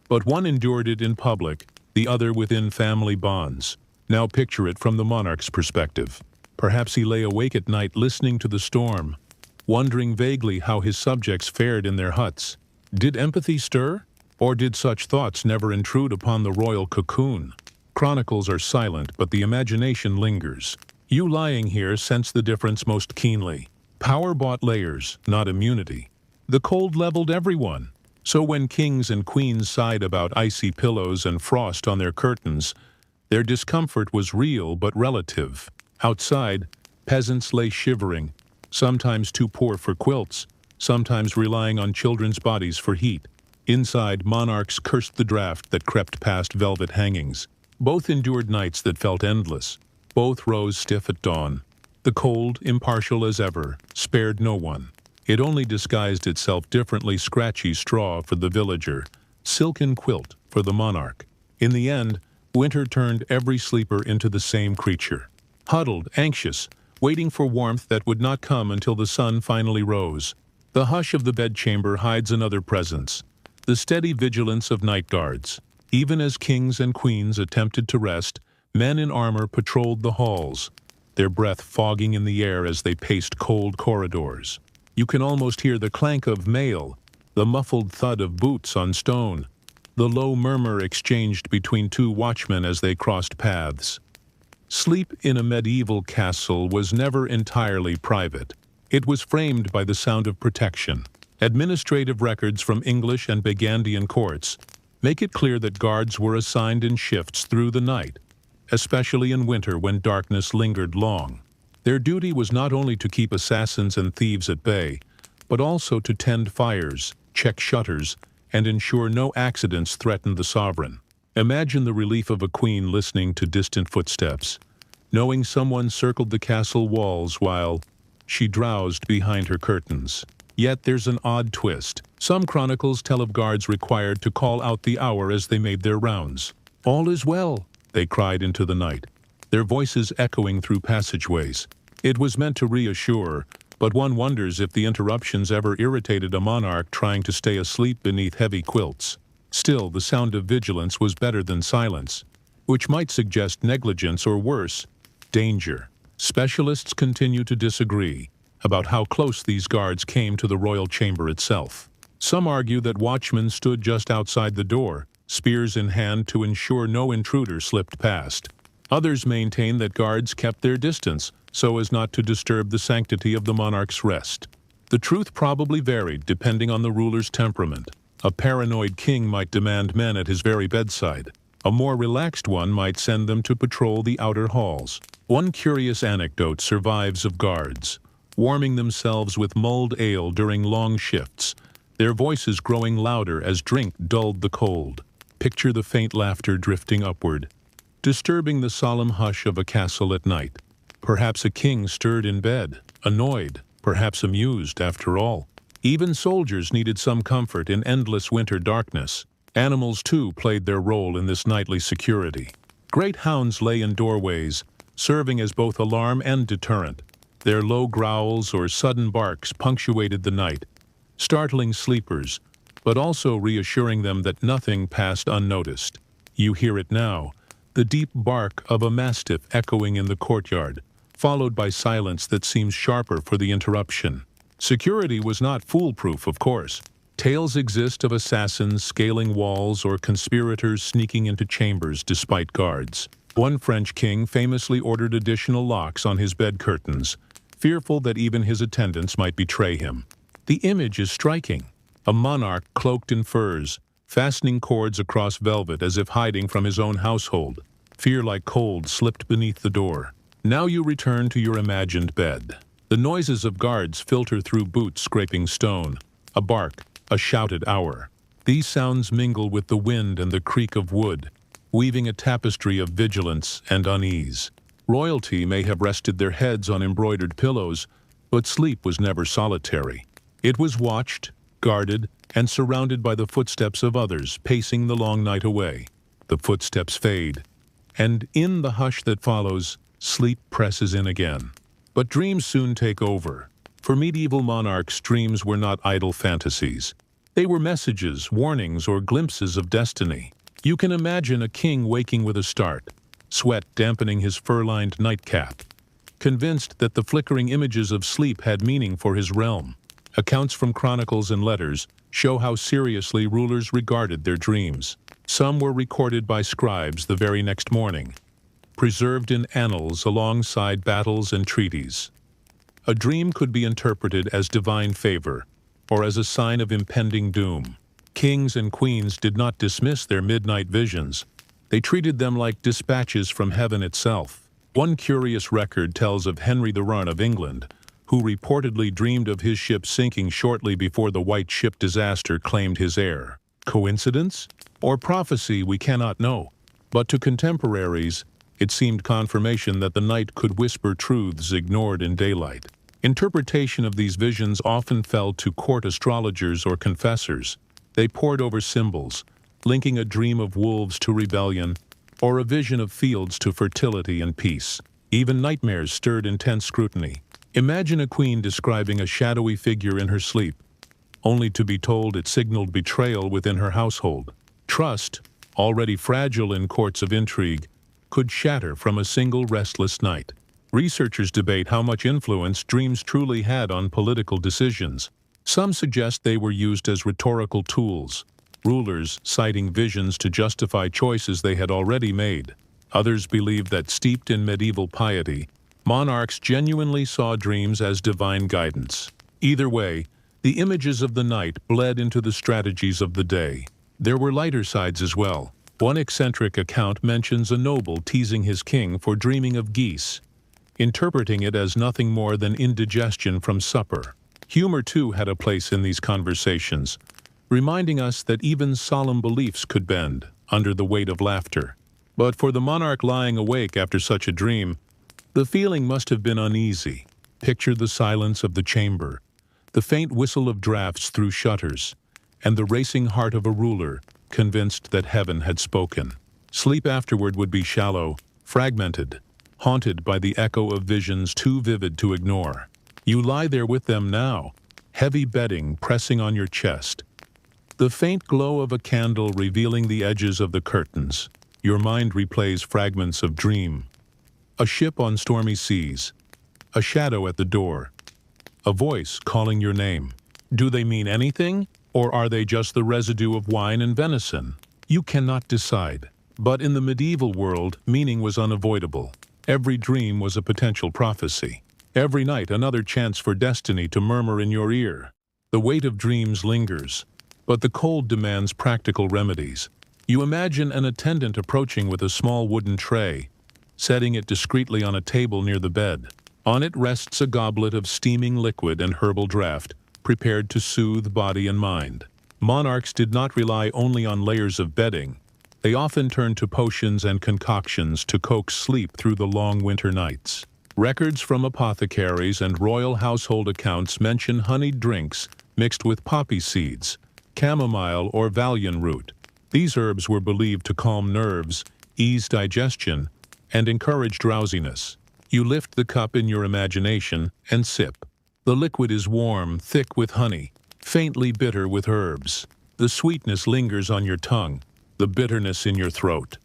But one endured it in public, the other within family bonds. Now picture it from the monarch's perspective. Perhaps he lay awake at night listening to the storm, wondering vaguely how his subjects fared in their huts. Did empathy stir? Or did such thoughts never intrude upon the royal cocoon? Chronicles are silent, but the imagination lingers. You lying here sense the difference most keenly. Power bought layers, not immunity. The cold leveled everyone. So when kings and queens sighed about icy pillows and frost on their curtains, their discomfort was real but relative. Outside, peasants lay shivering, sometimes too poor for quilts, sometimes relying on children's bodies for heat. Inside, monarchs cursed the draft that crept past velvet hangings. Both endured nights that felt endless. Both rose stiff at dawn. The cold, impartial as ever, spared no one. It only disguised itself differently: scratchy straw for the villager, silken quilt for the monarch. In the end, winter turned every sleeper into the same creature. Huddled, anxious, waiting for warmth that would not come until the sun finally rose. The hush of the bedchamber hides another presence, the steady vigilance of night guards. Even as kings and queens attempted to rest, men in armor patrolled the halls, their breath fogging in the air as they paced cold corridors. You can almost hear the clank of mail, the muffled thud of boots on stone, the low murmur exchanged between two watchmen as they crossed paths. Sleep in a medieval castle was never entirely private. It was framed by the sound of protection. Administrative records from English and Burgundian courts make it clear that guards were assigned in shifts through the night, especially in winter when darkness lingered long. Their duty was not only to keep assassins and thieves at bay, but also to tend fires, check shutters, and ensure no accidents threatened the sovereign. Imagine the relief of a queen listening to distant footsteps, knowing someone circled the castle walls while she drowsed behind her curtains. Yet there's an odd twist. Some chronicles tell of guards required to call out the hour as they made their rounds. "All is well," they cried into the night, their voices echoing through passageways. It was meant to reassure, but one wonders if the interruptions ever irritated a monarch trying to stay asleep beneath heavy quilts. Still, the sound of vigilance was better than silence, which might suggest negligence or worse, danger. Specialists continue to disagree about how close these guards came to the royal chamber itself. Some argue that watchmen stood just outside the door, spears in hand, to ensure no intruder slipped past. Others maintain that guards kept their distance so as not to disturb the sanctity of the monarch's rest. The truth probably varied depending on the ruler's temperament. A paranoid king might demand men at his very bedside. A more relaxed one might send them to patrol the outer halls. One curious anecdote survives of guards, warming themselves with mulled ale during long shifts, their voices growing louder as drink dulled the cold. Picture the faint laughter drifting upward, disturbing the solemn hush of a castle at night. Perhaps a king stirred in bed, annoyed, perhaps amused after all. Even soldiers needed some comfort in endless winter darkness. Animals, too, played their role in this nightly security. Great hounds lay in doorways, serving as both alarm and deterrent. Their low growls or sudden barks punctuated the night, startling sleepers, but also reassuring them that nothing passed unnoticed. You hear it now, the deep bark of a mastiff echoing in the courtyard, followed by silence that seems sharper for the interruption. Security was not foolproof, of course. Tales exist of assassins scaling walls or conspirators sneaking into chambers despite guards. One French king famously ordered additional locks on his bed curtains, fearful that even his attendants might betray him. The image is striking. A monarch cloaked in furs, fastening cords across velvet as if hiding from his own household. Fear like cold slipped beneath the door. Now you return to your imagined bed. The noises of guards filter through boots scraping stone, a bark, a shouted hour. These sounds mingle with the wind and the creak of wood, weaving a tapestry of vigilance and unease. Royalty may have rested their heads on embroidered pillows, but sleep was never solitary. It was watched, guarded, and surrounded by the footsteps of others pacing the long night away. The footsteps fade, and in the hush that follows, sleep presses in again. But dreams soon take over. For medieval monarchs, dreams were not idle fantasies. They were messages, warnings, or glimpses of destiny. You can imagine a king waking with a start, sweat dampening his fur-lined nightcap, convinced that the flickering images of sleep had meaning for his realm. Accounts from chronicles and letters show how seriously rulers regarded their dreams. Some were recorded by scribes the very next morning, preserved in annals alongside battles and treaties. A dream could be interpreted as divine favor, or as a sign of impending doom. Kings and queens did not dismiss their midnight visions. They treated them like dispatches from heaven itself. One curious record tells of Henry the Run of England, who reportedly dreamed of his ship sinking shortly before the White Ship disaster claimed his heir. Coincidence? Or prophecy, we cannot know. But to contemporaries, it seemed confirmation that the night could whisper truths ignored in daylight. Interpretation of these visions often fell to court astrologers or confessors. They pored over symbols, linking a dream of wolves to rebellion, or a vision of fields to fertility and peace. Even nightmares stirred intense scrutiny. Imagine a queen describing a shadowy figure in her sleep, only to be told it signaled betrayal within her household. Trust, already fragile in courts of intrigue, could shatter from a single restless night. Researchers debate how much influence dreams truly had on political decisions. Some suggest they were used as rhetorical tools, rulers citing visions to justify choices they had already made. Others believe that, steeped in medieval piety, monarchs genuinely saw dreams as divine guidance. Either way, the images of the night bled into the strategies of the day. There were lighter sides as well. One eccentric account mentions a noble teasing his king for dreaming of geese, interpreting it as nothing more than indigestion from supper. Humor, too, had a place in these conversations, reminding us that even solemn beliefs could bend under the weight of laughter. But for the monarch lying awake after such a dream, the feeling must have been uneasy. Picture the silence of the chamber, the faint whistle of drafts through shutters, and the racing heart of a ruler convinced that heaven had spoken. Sleep afterward would be shallow, fragmented, haunted by the echo of visions too vivid to ignore. You lie there with them now, heavy bedding pressing on your chest, the faint glow of a candle revealing the edges of the curtains. Your mind replays fragments of dream. A ship on stormy seas, a shadow at the door, a voice calling your name. Do they mean anything, or are they just the residue of wine and venison? You cannot decide. But in the medieval world, meaning was unavoidable. Every dream was a potential prophecy. Every night another chance for destiny to murmur in your ear. The weight of dreams lingers, but the cold demands practical remedies. You imagine an attendant approaching with a small wooden tray, setting it discreetly on a table near the bed. On it rests a goblet of steaming liquid and herbal draught, prepared to soothe body and mind. Monarchs did not rely only on layers of bedding. They often turned to potions and concoctions to coax sleep through the long winter nights. Records from apothecaries and royal household accounts mention honeyed drinks mixed with poppy seeds, chamomile, or valerian root. These herbs were believed to calm nerves, ease digestion, and encourage drowsiness. You lift the cup in your imagination and sip. The liquid is warm, thick with honey, faintly bitter with herbs. The sweetness lingers on your tongue, the bitterness in your throat.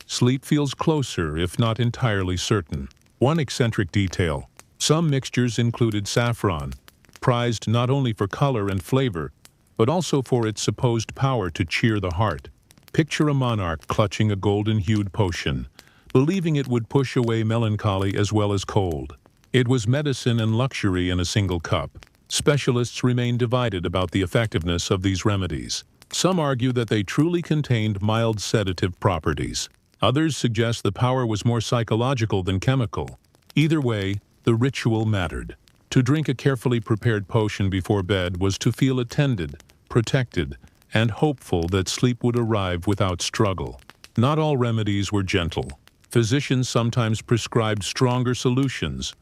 Sleep feels closer, if not entirely certain. One eccentric detail: some mixtures included saffron, prized not only for color and flavor, but also for its supposed power to cheer the heart. Picture a monarch clutching a golden-hued potion, believing it would push away melancholy as well as cold. It was medicine and luxury in a single cup. Specialists remain divided about the effectiveness of these remedies. Some argue that they truly contained mild sedative properties. Others suggest the power was more psychological than chemical. Either way, the ritual mattered. To drink a carefully prepared potion before bed was to feel attended, protected, and hopeful that sleep would arrive without struggle. Not all remedies were gentle. Physicians sometimes prescribed stronger solutions,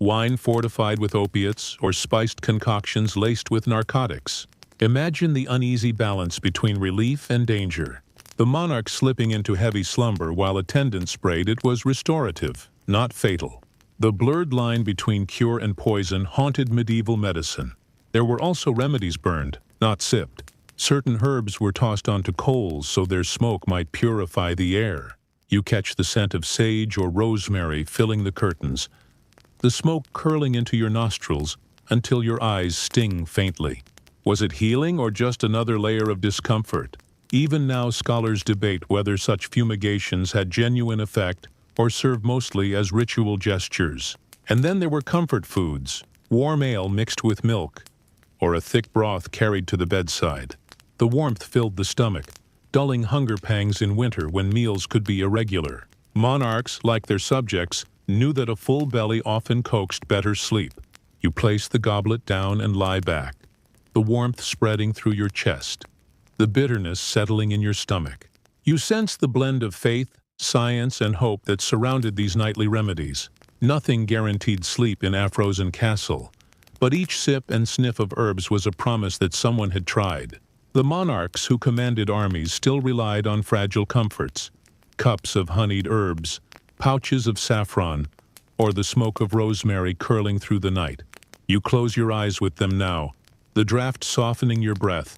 wine fortified with opiates or spiced concoctions laced with narcotics. Imagine the uneasy balance between relief and danger. The monarch slipping into heavy slumber while attendants sprayed it was restorative, not fatal. The blurred line between cure and poison haunted medieval medicine. There were also remedies burned, not sipped. Certain herbs were tossed onto coals so their smoke might purify the air. You catch the scent of sage or rosemary filling the curtains, the smoke curling into your nostrils until your eyes sting faintly. Was it healing or just another layer of discomfort? Even now scholars debate whether such fumigations had genuine effect or served mostly as ritual gestures. And then there were comfort foods, warm ale mixed with milk, or a thick broth carried to the bedside. The warmth filled the stomach, dulling hunger pangs in winter when meals could be irregular. Monarchs, like their subjects, knew that a full belly often coaxed better sleep. You place the goblet down and lie back, the warmth spreading through your chest, the bitterness settling in your stomach. You sense the blend of faith, science, and hope that surrounded these nightly remedies. Nothing guaranteed sleep in Afrozen Castle, but each sip and sniff of herbs was a promise that someone had tried. The monarchs who commanded armies still relied on fragile comforts, cups of honeyed herbs, pouches of saffron, or the smoke of rosemary curling through the night. You close your eyes with them now, the draft softening your breath,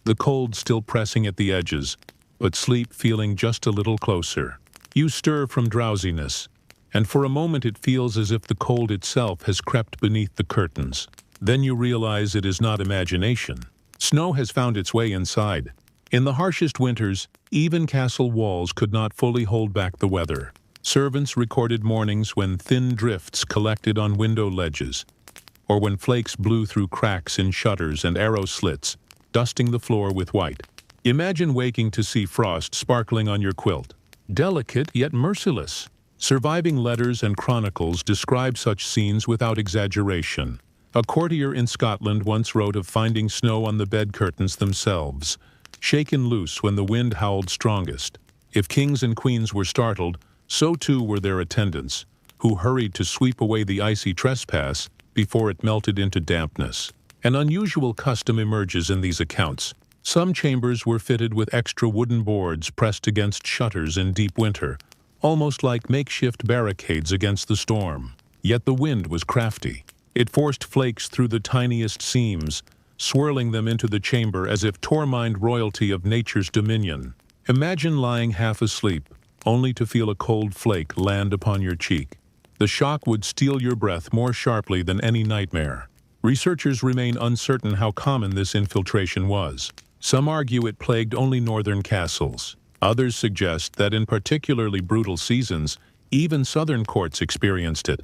the cold still pressing at the edges, but sleep feeling just a little closer. You stir from drowsiness, and for a moment it feels as if the cold itself has crept beneath the curtains. Then you realize it is not imagination. Snow has found its way inside. In the harshest winters, even castle walls could not fully hold back the weather. Servants recorded mornings when thin drifts collected on window ledges, or when flakes blew through cracks in shutters and arrow slits, dusting the floor with white. Imagine waking to see frost sparkling on your quilt. Delicate yet merciless. Surviving letters and chronicles describe such scenes without exaggeration. A courtier in Scotland once wrote of finding snow on the bed curtains themselves, shaken loose when the wind howled strongest. If kings and queens were startled, so too were their attendants, who hurried to sweep away the icy trespass before it melted into dampness. An unusual custom emerges in these accounts. Some chambers were fitted with extra wooden boards pressed against shutters in deep winter, almost like makeshift barricades against the storm. Yet the wind was crafty. It forced flakes through the tiniest seams, swirling them into the chamber as if tour-mined royalty of nature's dominion. Imagine lying half asleep, only to feel a cold flake land upon your cheek. The shock would steal your breath more sharply than any nightmare. Researchers remain uncertain how common this infiltration was. Some argue it plagued only northern castles. Others suggest that in particularly brutal seasons, even southern courts experienced it.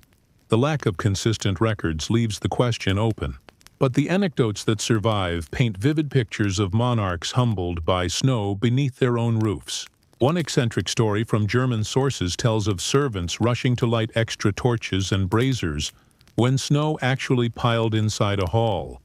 The lack of consistent records leaves the question open. But the anecdotes that survive paint vivid pictures of monarchs humbled by snow beneath their own roofs. One eccentric story from German sources tells of servants rushing to light extra torches and braziers when snow actually piled inside a hall,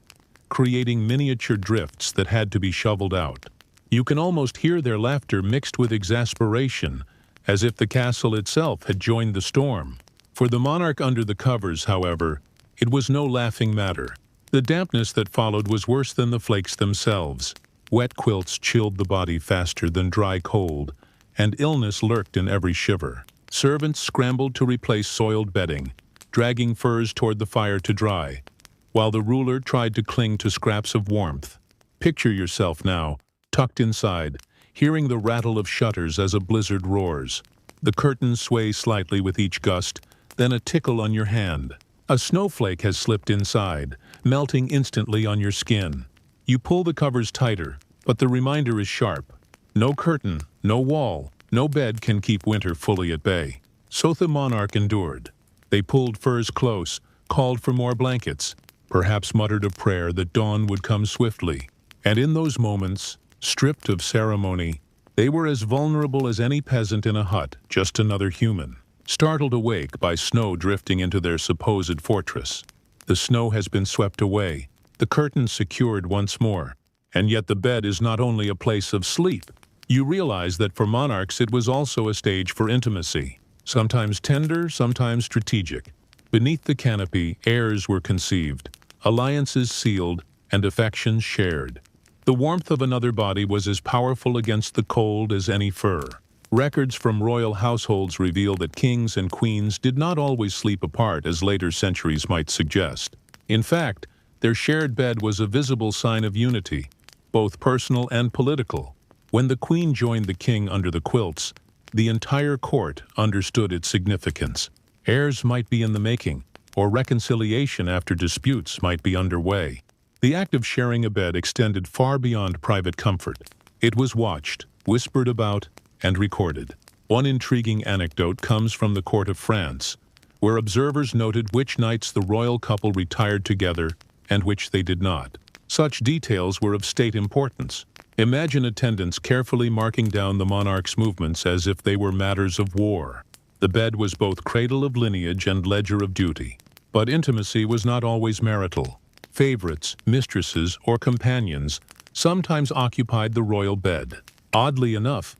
creating miniature drifts that had to be shoveled out. You can almost hear their laughter mixed with exasperation, as if the castle itself had joined the storm. For the monarch under the covers, however, it was no laughing matter. The dampness that followed was worse than the flakes themselves. Wet quilts chilled the body faster than dry cold, and illness lurked in every shiver. Servants scrambled to replace soiled bedding, dragging furs toward the fire to dry, while the ruler tried to cling to scraps of warmth. Picture yourself now, tucked inside, hearing the rattle of shutters as a blizzard roars. The curtains sway slightly with each gust, then a tickle on your hand. A snowflake has slipped inside, melting instantly on your skin. You pull the covers tighter, but the reminder is sharp. No curtain, no wall, no bed can keep winter fully at bay. So the monarch endured. They pulled furs close, called for more blankets, perhaps muttered a prayer that dawn would come swiftly. And in those moments, stripped of ceremony, they were as vulnerable as any peasant in a hut, just another human, startled awake by snow drifting into their supposed fortress. The snow has been swept away, the curtains secured once more. And yet the bed is not only a place of sleep. You realize that for monarchs it was also a stage for intimacy, sometimes tender, sometimes strategic. Beneath the canopy, heirs were conceived, alliances sealed, and affections shared. The warmth of another body was as powerful against the cold as any fur. Records from royal households reveal that kings and queens did not always sleep apart as later centuries might suggest. In fact, their shared bed was a visible sign of unity, both personal and political. When the queen joined the king under the quilts, the entire court understood its significance. Heirs might be in the making, or reconciliation after disputes might be underway. The act of sharing a bed extended far beyond private comfort. It was watched, whispered about, and recorded. One intriguing anecdote comes from the court of France, where observers noted which nights the royal couple retired together and which they did not. Such details were of state importance. Imagine attendants carefully marking down the monarch's movements as if they were matters of war. The bed was both cradle of lineage and ledger of duty. But intimacy was not always marital. Favorites, mistresses, or companions sometimes occupied the royal bed. Oddly enough,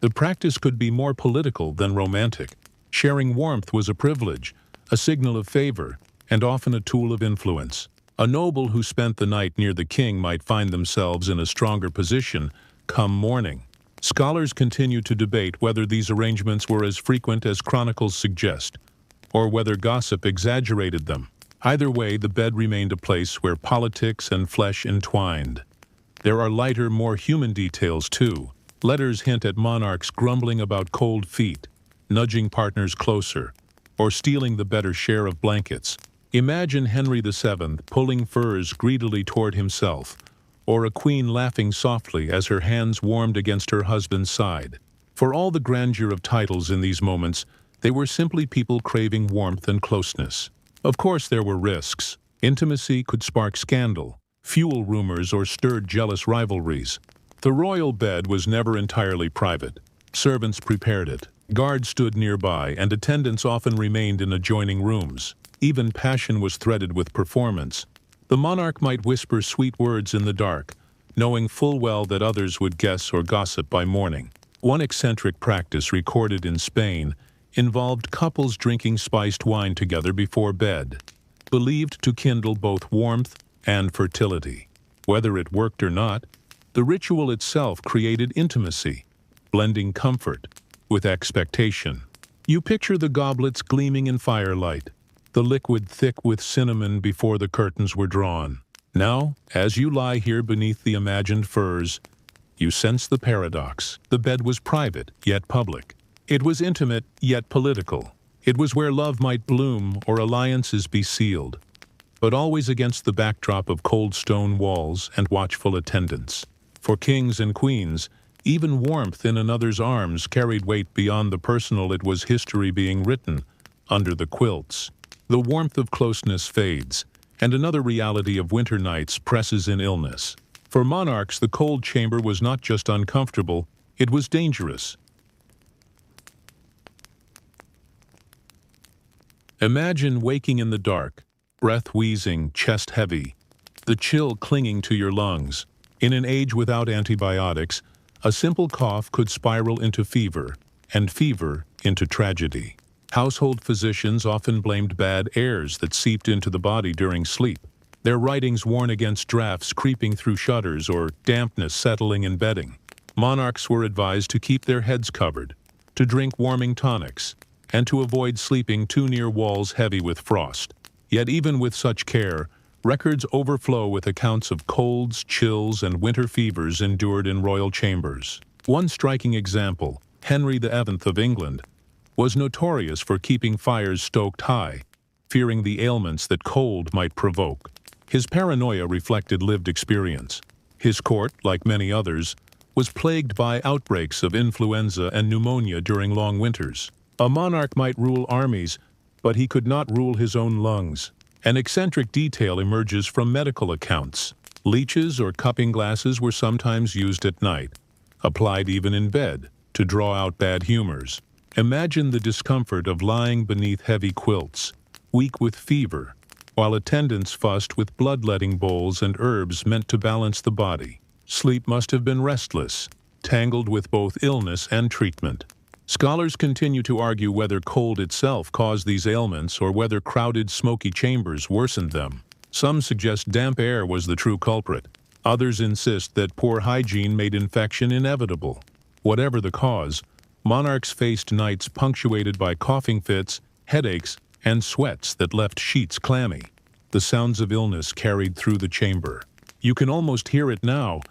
the practice could be more political than romantic. Sharing warmth was a privilege, a signal of favor, and often a tool of influence. A noble who spent the night near the king might find themselves in a stronger position come morning. Scholars continue to debate whether these arrangements were as frequent as chronicles suggest, or whether gossip exaggerated them. Either way, the bed remained a place where politics and flesh entwined. There are lighter, more human details too. Letters hint at monarchs grumbling about cold feet, nudging partners closer, or stealing the better share of blankets. Imagine Henry VII pulling furs greedily toward himself, or a queen laughing softly as her hands warmed against her husband's side. For all the grandeur of titles in these moments, they were simply people craving warmth and closeness. Of course, there were risks. Intimacy could spark scandal, fuel rumors, or stir jealous rivalries. The royal bed was never entirely private. Servants prepared it, guards stood nearby, and attendants often remained in adjoining rooms. Even passion was threaded with performance. The monarch might whisper sweet words in the dark, knowing full well that others would guess or gossip by morning. One eccentric practice recorded in Spain involved couples drinking spiced wine together before bed, believed to kindle both warmth and fertility. Whether it worked or not, the ritual itself created intimacy, blending comfort with expectation. You picture the goblets gleaming in firelight, the liquid thick with cinnamon before the curtains were drawn. Now, as you lie here beneath the imagined furs, you sense the paradox. The bed was private, yet public. It was intimate, yet political. It was where love might bloom or alliances be sealed, but always against the backdrop of cold stone walls and watchful attendants. For kings and queens, even warmth in another's arms carried weight beyond the personal. It was history being written under the quilts. The warmth of closeness fades, and another reality of winter nights presses in illness. For monarchs, the cold chamber was not just uncomfortable, it was dangerous. Imagine waking in the dark, breath wheezing, chest heavy, the chill clinging to your lungs. In an age without antibiotics, a simple cough could spiral into fever, and fever into tragedy. Household physicians often blamed bad airs that seeped into the body during sleep. Their writings warn against drafts creeping through shutters or dampness settling in bedding. Monarchs were advised to keep their heads covered, to drink warming tonics, and to avoid sleeping too near walls heavy with frost. Yet even with such care, records overflow with accounts of colds, chills, and winter fevers endured in royal chambers. One striking example, Henry VII of England, was notorious for keeping fires stoked high, fearing the ailments that cold might provoke. His paranoia reflected lived experience. His court, like many others, was plagued by outbreaks of influenza and pneumonia during long winters. A monarch might rule armies, but he could not rule his own lungs. An eccentric detail emerges from medical accounts. Leeches or cupping glasses were sometimes used at night, applied even in bed, to draw out bad humors. Imagine the discomfort of lying beneath heavy quilts, weak with fever, while attendants fussed with bloodletting bowls and herbs meant to balance the body. Sleep must have been restless, tangled with both illness and treatment. Scholars continue to argue whether cold itself caused these ailments or whether crowded, smoky chambers worsened them. Some suggest damp air was the true culprit. Others insist that poor hygiene made infection inevitable. Whatever the cause, monarchs faced nights punctuated by coughing fits, headaches, and sweats that left sheets clammy. The sounds of illness carried through the chamber. You can almost hear it now,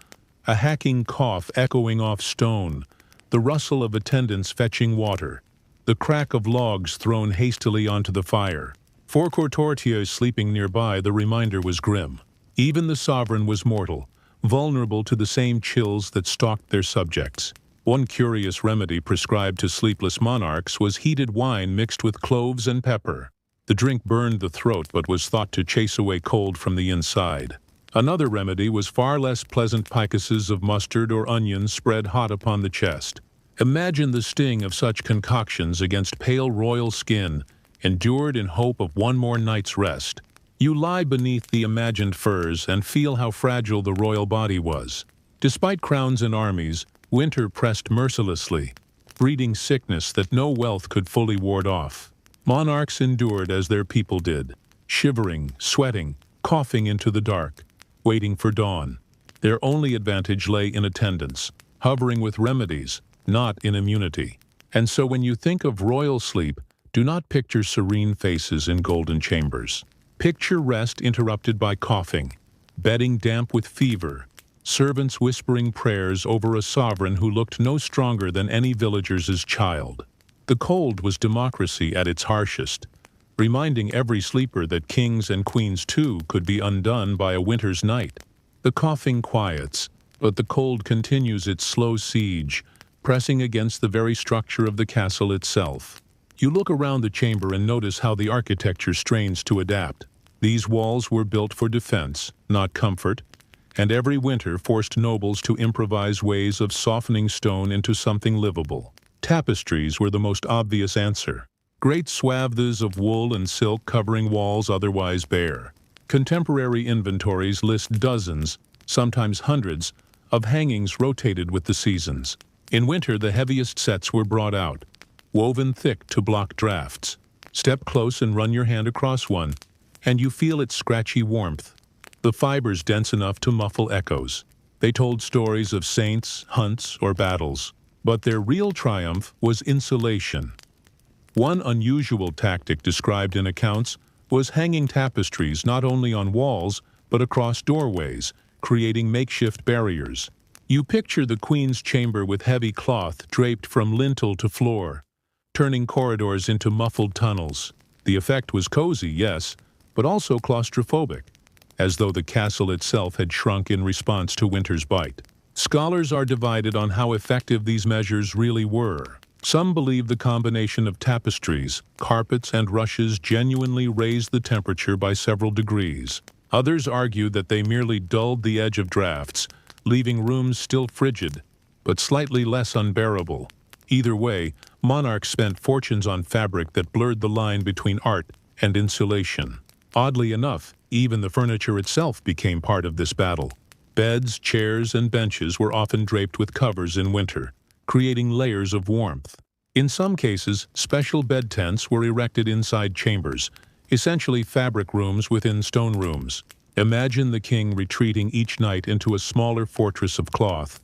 a hacking cough echoing off stone, the rustle of attendants fetching water, the crack of logs thrown hastily onto the fire. For courtiers sleeping nearby, the reminder was grim. Even the sovereign was mortal, vulnerable to the same chills that stalked their subjects. One curious remedy prescribed to sleepless monarchs was heated wine mixed with cloves and pepper. The drink burned the throat but was thought to chase away cold from the inside. Another remedy was far less pleasant picasses of mustard or onions spread hot upon the chest. Imagine the sting of such concoctions against pale royal skin, endured in hope of one more night's rest. You lie beneath the imagined furs and feel how fragile the royal body was. Despite crowns and armies, winter pressed mercilessly, breeding sickness that no wealth could fully ward off. Monarchs endured as their people did, shivering, sweating, coughing into the dark, waiting for dawn. Their only advantage lay in attendance, hovering with remedies, not in immunity. And so when you think of royal sleep, do not picture serene faces in golden chambers. Picture rest interrupted by coughing, bedding damp with fever, servants whispering prayers over a sovereign who looked no stronger than any villager's child. The cold was democracy at its harshest, reminding every sleeper that kings and queens too could be undone by a winter's night. The coughing quiets, but the cold continues its slow siege, pressing against the very structure of the castle itself. You look around the chamber and notice how the architecture strains to adapt. These walls were built for defense, not comfort, and every winter forced nobles to improvise ways of softening stone into something livable. Tapestries were the most obvious answer. Great swathes of wool and silk covering walls otherwise bare. Contemporary inventories list dozens, sometimes hundreds, of hangings rotated with the seasons. In winter, the heaviest sets were brought out, woven thick to block drafts. Step close and run your hand across one, and you feel its scratchy warmth. The fibers dense enough to muffle echoes. They told stories of saints, hunts, or battles. But their real triumph was insulation. One unusual tactic described in accounts was hanging tapestries not only on walls, but across doorways, creating makeshift barriers. You picture the queen's chamber with heavy cloth draped from lintel to floor, turning corridors into muffled tunnels. The effect was cozy, yes, but also claustrophobic, as though the castle itself had shrunk in response to winter's bite. Scholars are divided on how effective these measures really were. Some believe the combination of tapestries, carpets, and rushes genuinely raised the temperature by several degrees. Others argue that they merely dulled the edge of drafts, leaving rooms still frigid, but slightly less unbearable. Either way, monarchs spent fortunes on fabric that blurred the line between art and insulation. Oddly enough, even the furniture itself became part of this battle. Beds, chairs, and benches were often draped with covers in winter, creating layers of warmth. In some cases, special bed tents were erected inside chambers, essentially fabric rooms within stone rooms. Imagine the king retreating each night into a smaller fortress of cloth,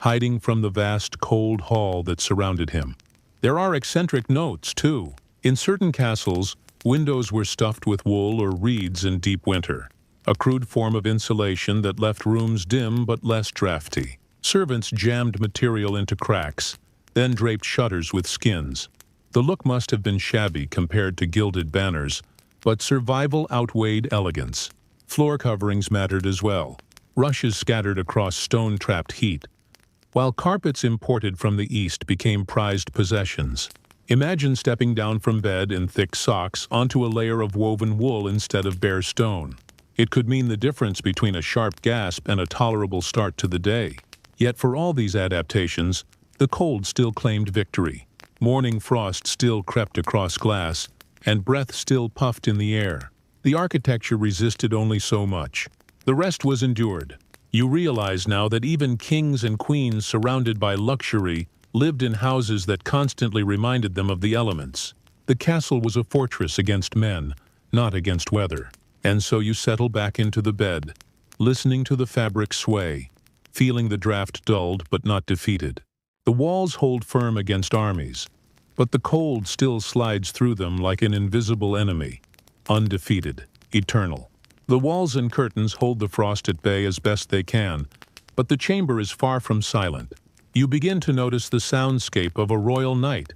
hiding from the vast, cold hall that surrounded him. There are eccentric notes, too. In certain castles, windows were stuffed with wool or reeds in deep winter, a crude form of insulation that left rooms dim but less drafty. Servants jammed material into cracks, then draped shutters with skins. The look must have been shabby compared to gilded banners, but survival outweighed elegance. Floor coverings mattered as well, rushes scattered across stone-trapped heat, while carpets imported from the East became prized possessions. Imagine stepping down from bed in thick socks onto a layer of woven wool instead of bare stone. It could mean the difference between a sharp gasp and a tolerable start to the day. Yet for all these adaptations, the cold still claimed victory. Morning frost still crept across glass, and breath still puffed in the air. The architecture resisted only so much. The rest was endured. You realize now that even kings and queens surrounded by luxury lived in houses that constantly reminded them of the elements. The castle was a fortress against men, not against weather. And so you settle back into the bed, listening to the fabric sway, feeling the draft dulled but not defeated. The walls hold firm against armies, but the cold still slides through them like an invisible enemy, undefeated, eternal. The walls and curtains hold the frost at bay as best they can, but the chamber is far from silent. You begin to notice the soundscape of a royal night,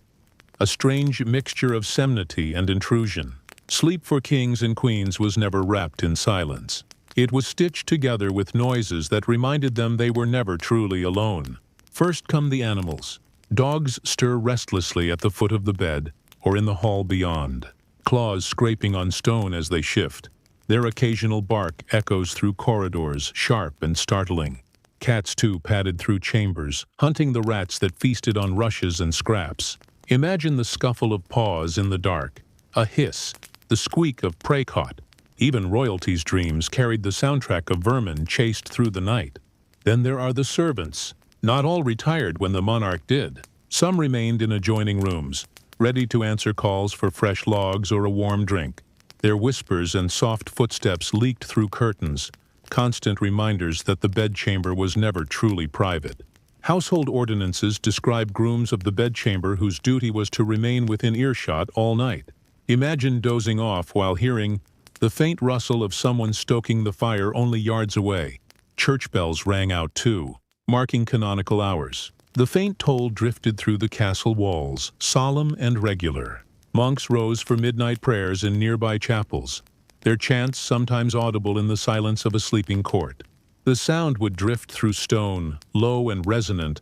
a strange mixture of solemnity and intrusion. Sleep for kings and queens was never wrapped in silence. It was stitched together with noises that reminded them they were never truly alone. First come the animals. Dogs stir restlessly at the foot of the bed or in the hall beyond, claws scraping on stone as they shift. Their occasional bark echoes through corridors, sharp and startling. Cats, too, padded through chambers, hunting the rats that feasted on rushes and scraps. Imagine the scuffle of paws in the dark, a hiss, the squeak of prey caught. Even royalty's dreams carried the soundtrack of vermin chased through the night. Then there are the servants. Not all retired when the monarch did. Some remained in adjoining rooms, ready to answer calls for fresh logs or a warm drink. Their whispers and soft footsteps leaked through curtains, constant reminders that the bedchamber was never truly private. Household ordinances describe grooms of the bedchamber whose duty was to remain within earshot all night. Imagine dozing off while hearing the faint rustle of someone stoking the fire only yards away. Church bells rang out too, marking canonical hours. The faint toll drifted through the castle walls, solemn and regular. Monks rose for midnight prayers in nearby chapels, their chants sometimes audible in the silence of a sleeping court. The sound would drift through stone, low and resonant,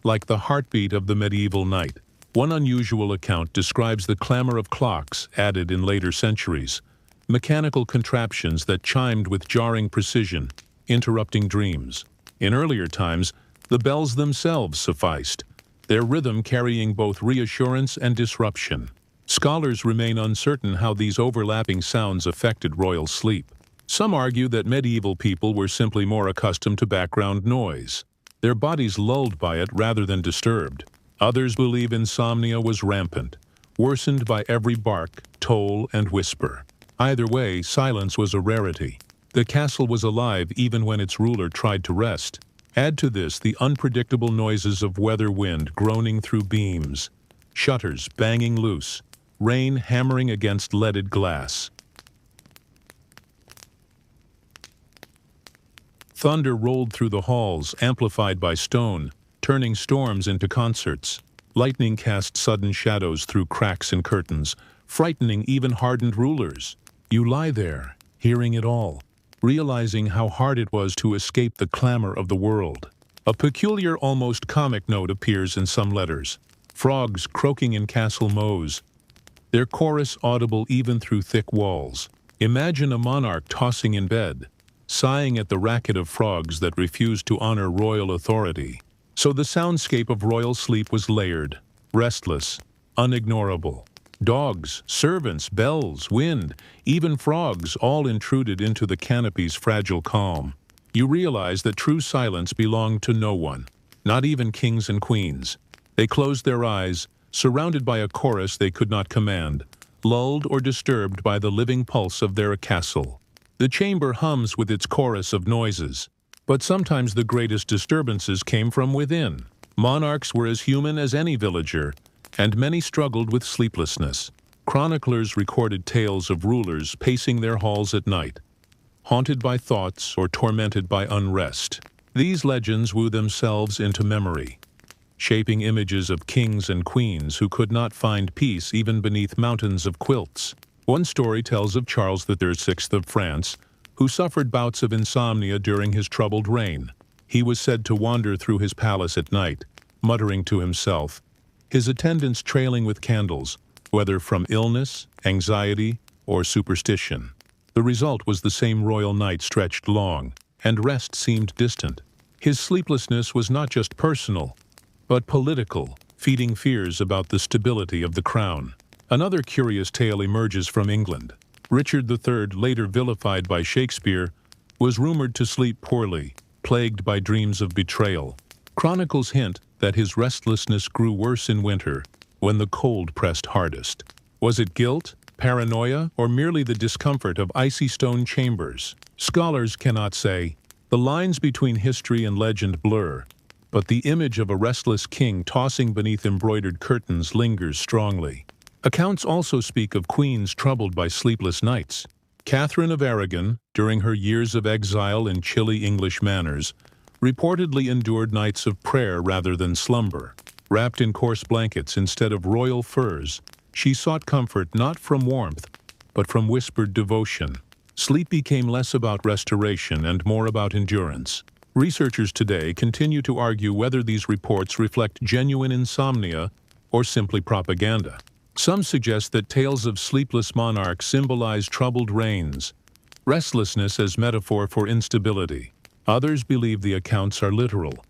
like the heartbeat of the medieval night. One unusual account describes the clamor of clocks added in later centuries, mechanical contraptions that chimed with jarring precision, interrupting dreams. In earlier times, the bells themselves sufficed, their rhythm carrying both reassurance and disruption. Scholars remain uncertain how these overlapping sounds affected royal sleep. Some argue that medieval people were simply more accustomed to background noise, their bodies lulled by it rather than disturbed. Others believe insomnia was rampant, worsened by every bark, toll, and whisper. Either way, silence was a rarity. The castle was alive even when its ruler tried to rest. Add to this the unpredictable noises of weather wind groaning through beams, shutters banging loose, rain hammering against leaded glass. Thunder rolled through the halls, amplified by stone, turning storms into concerts. Lightning cast sudden shadows through cracks in curtains, frightening even hardened rulers. You lie there, hearing it all, realizing how hard it was to escape the clamor of the world. A peculiar, almost comic note appears in some letters. Frogs croaking in castle mows, their chorus audible even through thick walls. Imagine a monarch tossing in bed, sighing at the racket of frogs that refused to honor royal authority. So the soundscape of royal sleep was layered, restless, unignorable. Dogs, servants, bells, wind, even frogs all intruded into the canopy's fragile calm. You realize that true silence belonged to no one, not even kings and queens. They closed their eyes, surrounded by a chorus they could not command, lulled or disturbed by the living pulse of their castle. The chamber hums with its chorus of noises, but sometimes the greatest disturbances came from within. Monarchs were as human as any villager, and many struggled with sleeplessness. Chroniclers recorded tales of rulers pacing their halls at night, haunted by thoughts or tormented by unrest. These legends woo themselves into memory, shaping images of kings and queens who could not find peace even beneath mountains of quilts. One story tells of Charles VI of France, who suffered bouts of insomnia during his troubled reign. He was said to wander through his palace at night, muttering to himself, his attendants trailing with candles, whether from illness, anxiety, or superstition. The result was the same royal night stretched long, and rest seemed distant. His sleeplessness was not just personal, but political, feeding fears about the stability of the crown. Another curious tale emerges from England. Richard III, later vilified by Shakespeare, was rumored to sleep poorly, plagued by dreams of betrayal. Chronicles hint that his restlessness grew worse in winter, when the cold pressed hardest. Was it guilt, paranoia, or merely the discomfort of icy stone chambers? Scholars cannot say. The lines between history and legend blur, but the image of a restless king tossing beneath embroidered curtains lingers strongly. Accounts also speak of queens troubled by sleepless nights. Catherine of Aragon, during her years of exile in chilly English manors, reportedly endured nights of prayer rather than slumber. Wrapped in coarse blankets instead of royal furs, she sought comfort not from warmth, but from whispered devotion. Sleep became less about restoration and more about endurance. Researchers today continue to argue whether these reports reflect genuine insomnia or simply propaganda. Some suggest that tales of sleepless monarchs symbolize troubled reigns, restlessness as metaphor for instability. Others believe the accounts are literal,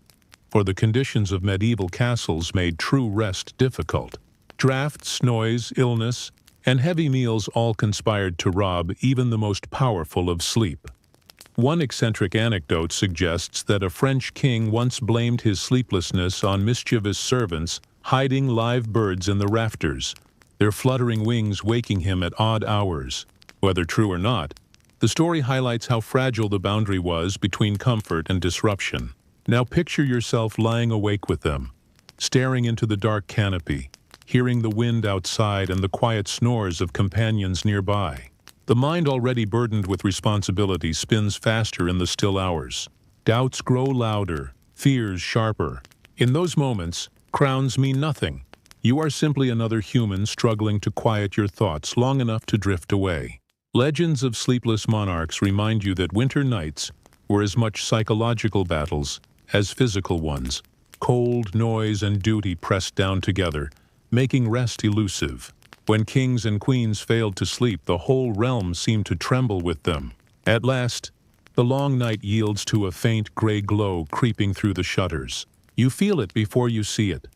for the conditions of medieval castles made true rest difficult. Drafts, noise, illness, and heavy meals all conspired to rob even the most powerful of sleep. One eccentric anecdote suggests that a French king once blamed his sleeplessness on mischievous servants hiding live birds in the rafters, their fluttering wings waking him at odd hours. Whether true or not, the story highlights how fragile the boundary was between comfort and disruption. Now picture yourself lying awake with them, staring into the dark canopy, hearing the wind outside and the quiet snores of companions nearby. The mind already burdened with responsibility spins faster in the still hours. Doubts grow louder, fears sharper. In those moments, crowns mean nothing. You are simply another human struggling to quiet your thoughts long enough to drift away. Legends of sleepless monarchs remind you that winter nights were as much psychological battles as physical ones. Cold, noise, and duty pressed down together, making rest elusive. When kings and queens failed to sleep, the whole realm seemed to tremble with them. At last, the long night yields to a faint gray glow creeping through the shutters. You feel it before you see it.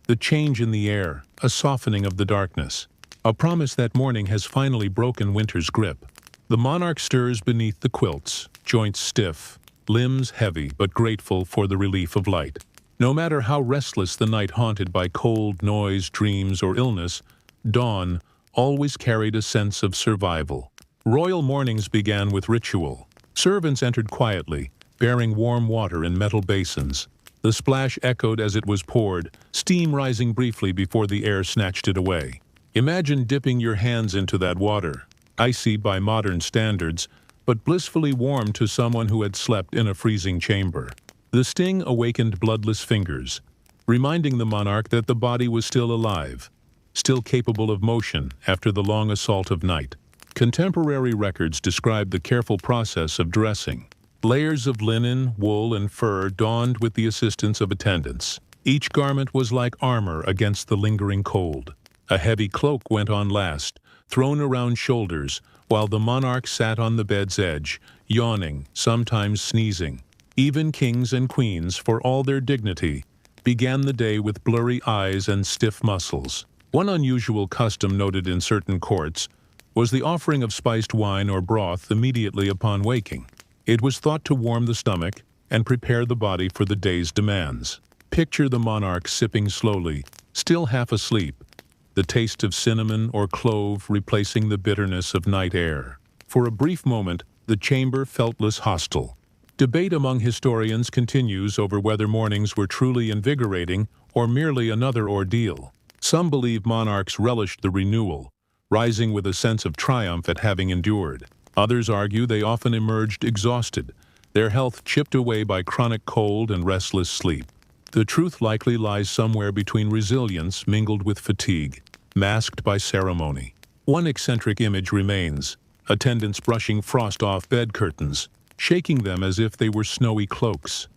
The change in the air, a softening of the darkness, a promise that morning has finally broken winter's grip. The monarch stirs beneath the quilts, joints stiff, limbs heavy but grateful for the relief of light. No matter how restless the night haunted by cold, noise, dreams, or illness, dawn always carried a sense of survival. Royal mornings began with ritual. Servants entered quietly, bearing warm water in metal basins. The splash echoed as it was poured, steam rising briefly before the air snatched it away. Imagine dipping your hands into that water, icy by modern standards, but blissfully warm to someone who had slept in a freezing chamber. The sting awakened bloodless fingers, reminding the monarch that the body was still alive, still capable of motion after the long assault of night. Contemporary records describe the careful process of dressing. Layers of linen, wool, and fur donned with the assistance of attendants. Each garment was like armor against the lingering cold. A heavy cloak went on last, thrown around shoulders, while the monarch sat on the bed's edge, yawning, sometimes sneezing. Even kings and queens, for all their dignity, began the day with blurry eyes and stiff muscles. One unusual custom noted in certain courts was the offering of spiced wine or broth immediately upon waking. It was thought to warm the stomach and prepare the body for the day's demands. Picture the monarch sipping slowly, still half asleep, the taste of cinnamon or clove replacing the bitterness of night air. For a brief moment, the chamber felt less hostile. Debate among historians continues over whether mornings were truly invigorating or merely another ordeal. Some believe monarchs relished the renewal, rising with a sense of triumph at having endured. Others argue they often emerged exhausted, their health chipped away by chronic cold and restless sleep. The truth likely lies somewhere between resilience mingled with fatigue, masked by ceremony. One eccentric image remains, attendants brushing frost off bed curtains, shaking them as if they were snowy cloaks.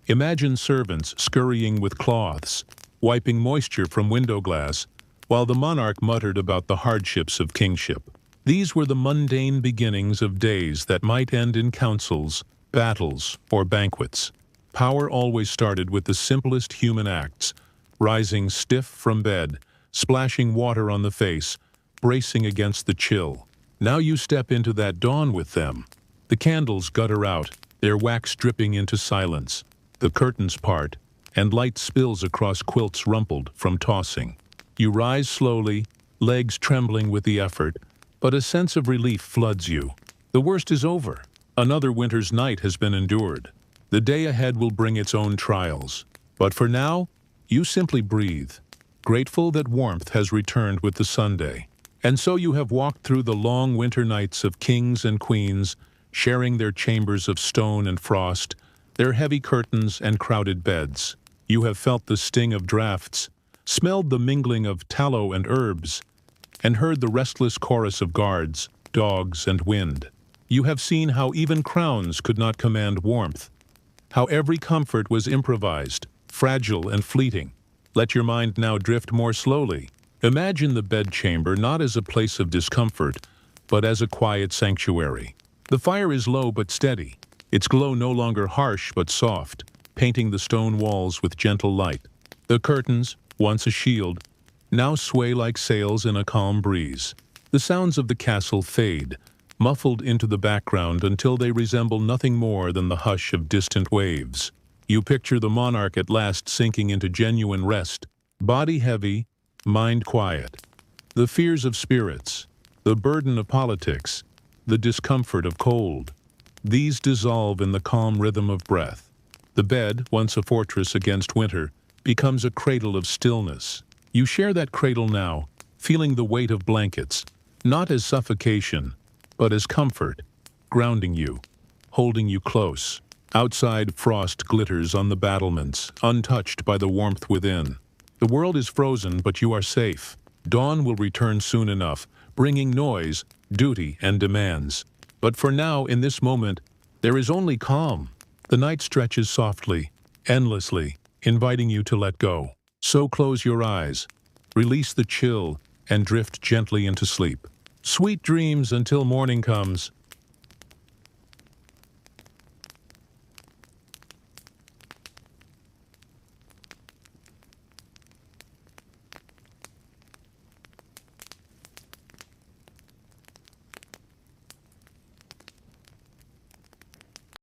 Imagine servants scurrying with cloths, wiping moisture from window glass, while the monarch muttered about the hardships of kingship. These were the mundane beginnings of days that might end in councils, battles, or banquets. Power always started with the simplest human acts, rising stiff from bed, splashing water on the face, bracing against the chill. Now you step into that dawn with them. The candles gutter out, their wax dripping into silence. The curtains part, and light spills across quilts rumpled from tossing. You rise slowly, legs trembling with the effort, but a sense of relief floods you. The worst is over. Another winter's night has been endured. The day ahead will bring its own trials. But for now, you simply breathe, grateful that warmth has returned with the Sunday. And so you have walked through the long winter nights of kings and queens, sharing their chambers of stone and frost, their heavy curtains and crowded beds. You have felt the sting of drafts, smelled the mingling of tallow and herbs, and heard the restless chorus of guards, dogs, and wind. You have seen how even crowns could not command warmth, how every comfort was improvised, fragile and fleeting. Let your mind now drift more slowly. Imagine the bedchamber not as a place of discomfort, but as a quiet sanctuary. The fire is low but steady, its glow no longer harsh but soft, painting the stone walls with gentle light. The curtains, once a shield, now sway like sails in a calm breeze. The sounds of the castle fade, muffled into the background until they resemble nothing more than the hush of distant waves. You picture the monarch at last sinking into genuine rest, body heavy, mind quiet. The fears of spirits, the burden of politics, the discomfort of cold, these dissolve in the calm rhythm of breath. The bed, once a fortress against winter, becomes a cradle of stillness. You share that cradle now, feeling the weight of blankets, not as suffocation, but as comfort, grounding you, holding you close. Outside, frost glitters on the battlements, untouched by the warmth within. The world is frozen, but you are safe. Dawn will return soon enough, bringing noise, duty, and demands. But for now, in this moment, there is only calm. The night stretches softly, endlessly, inviting you to let go. So close your eyes, release the chill, and drift gently into sleep. Sweet dreams until morning comes.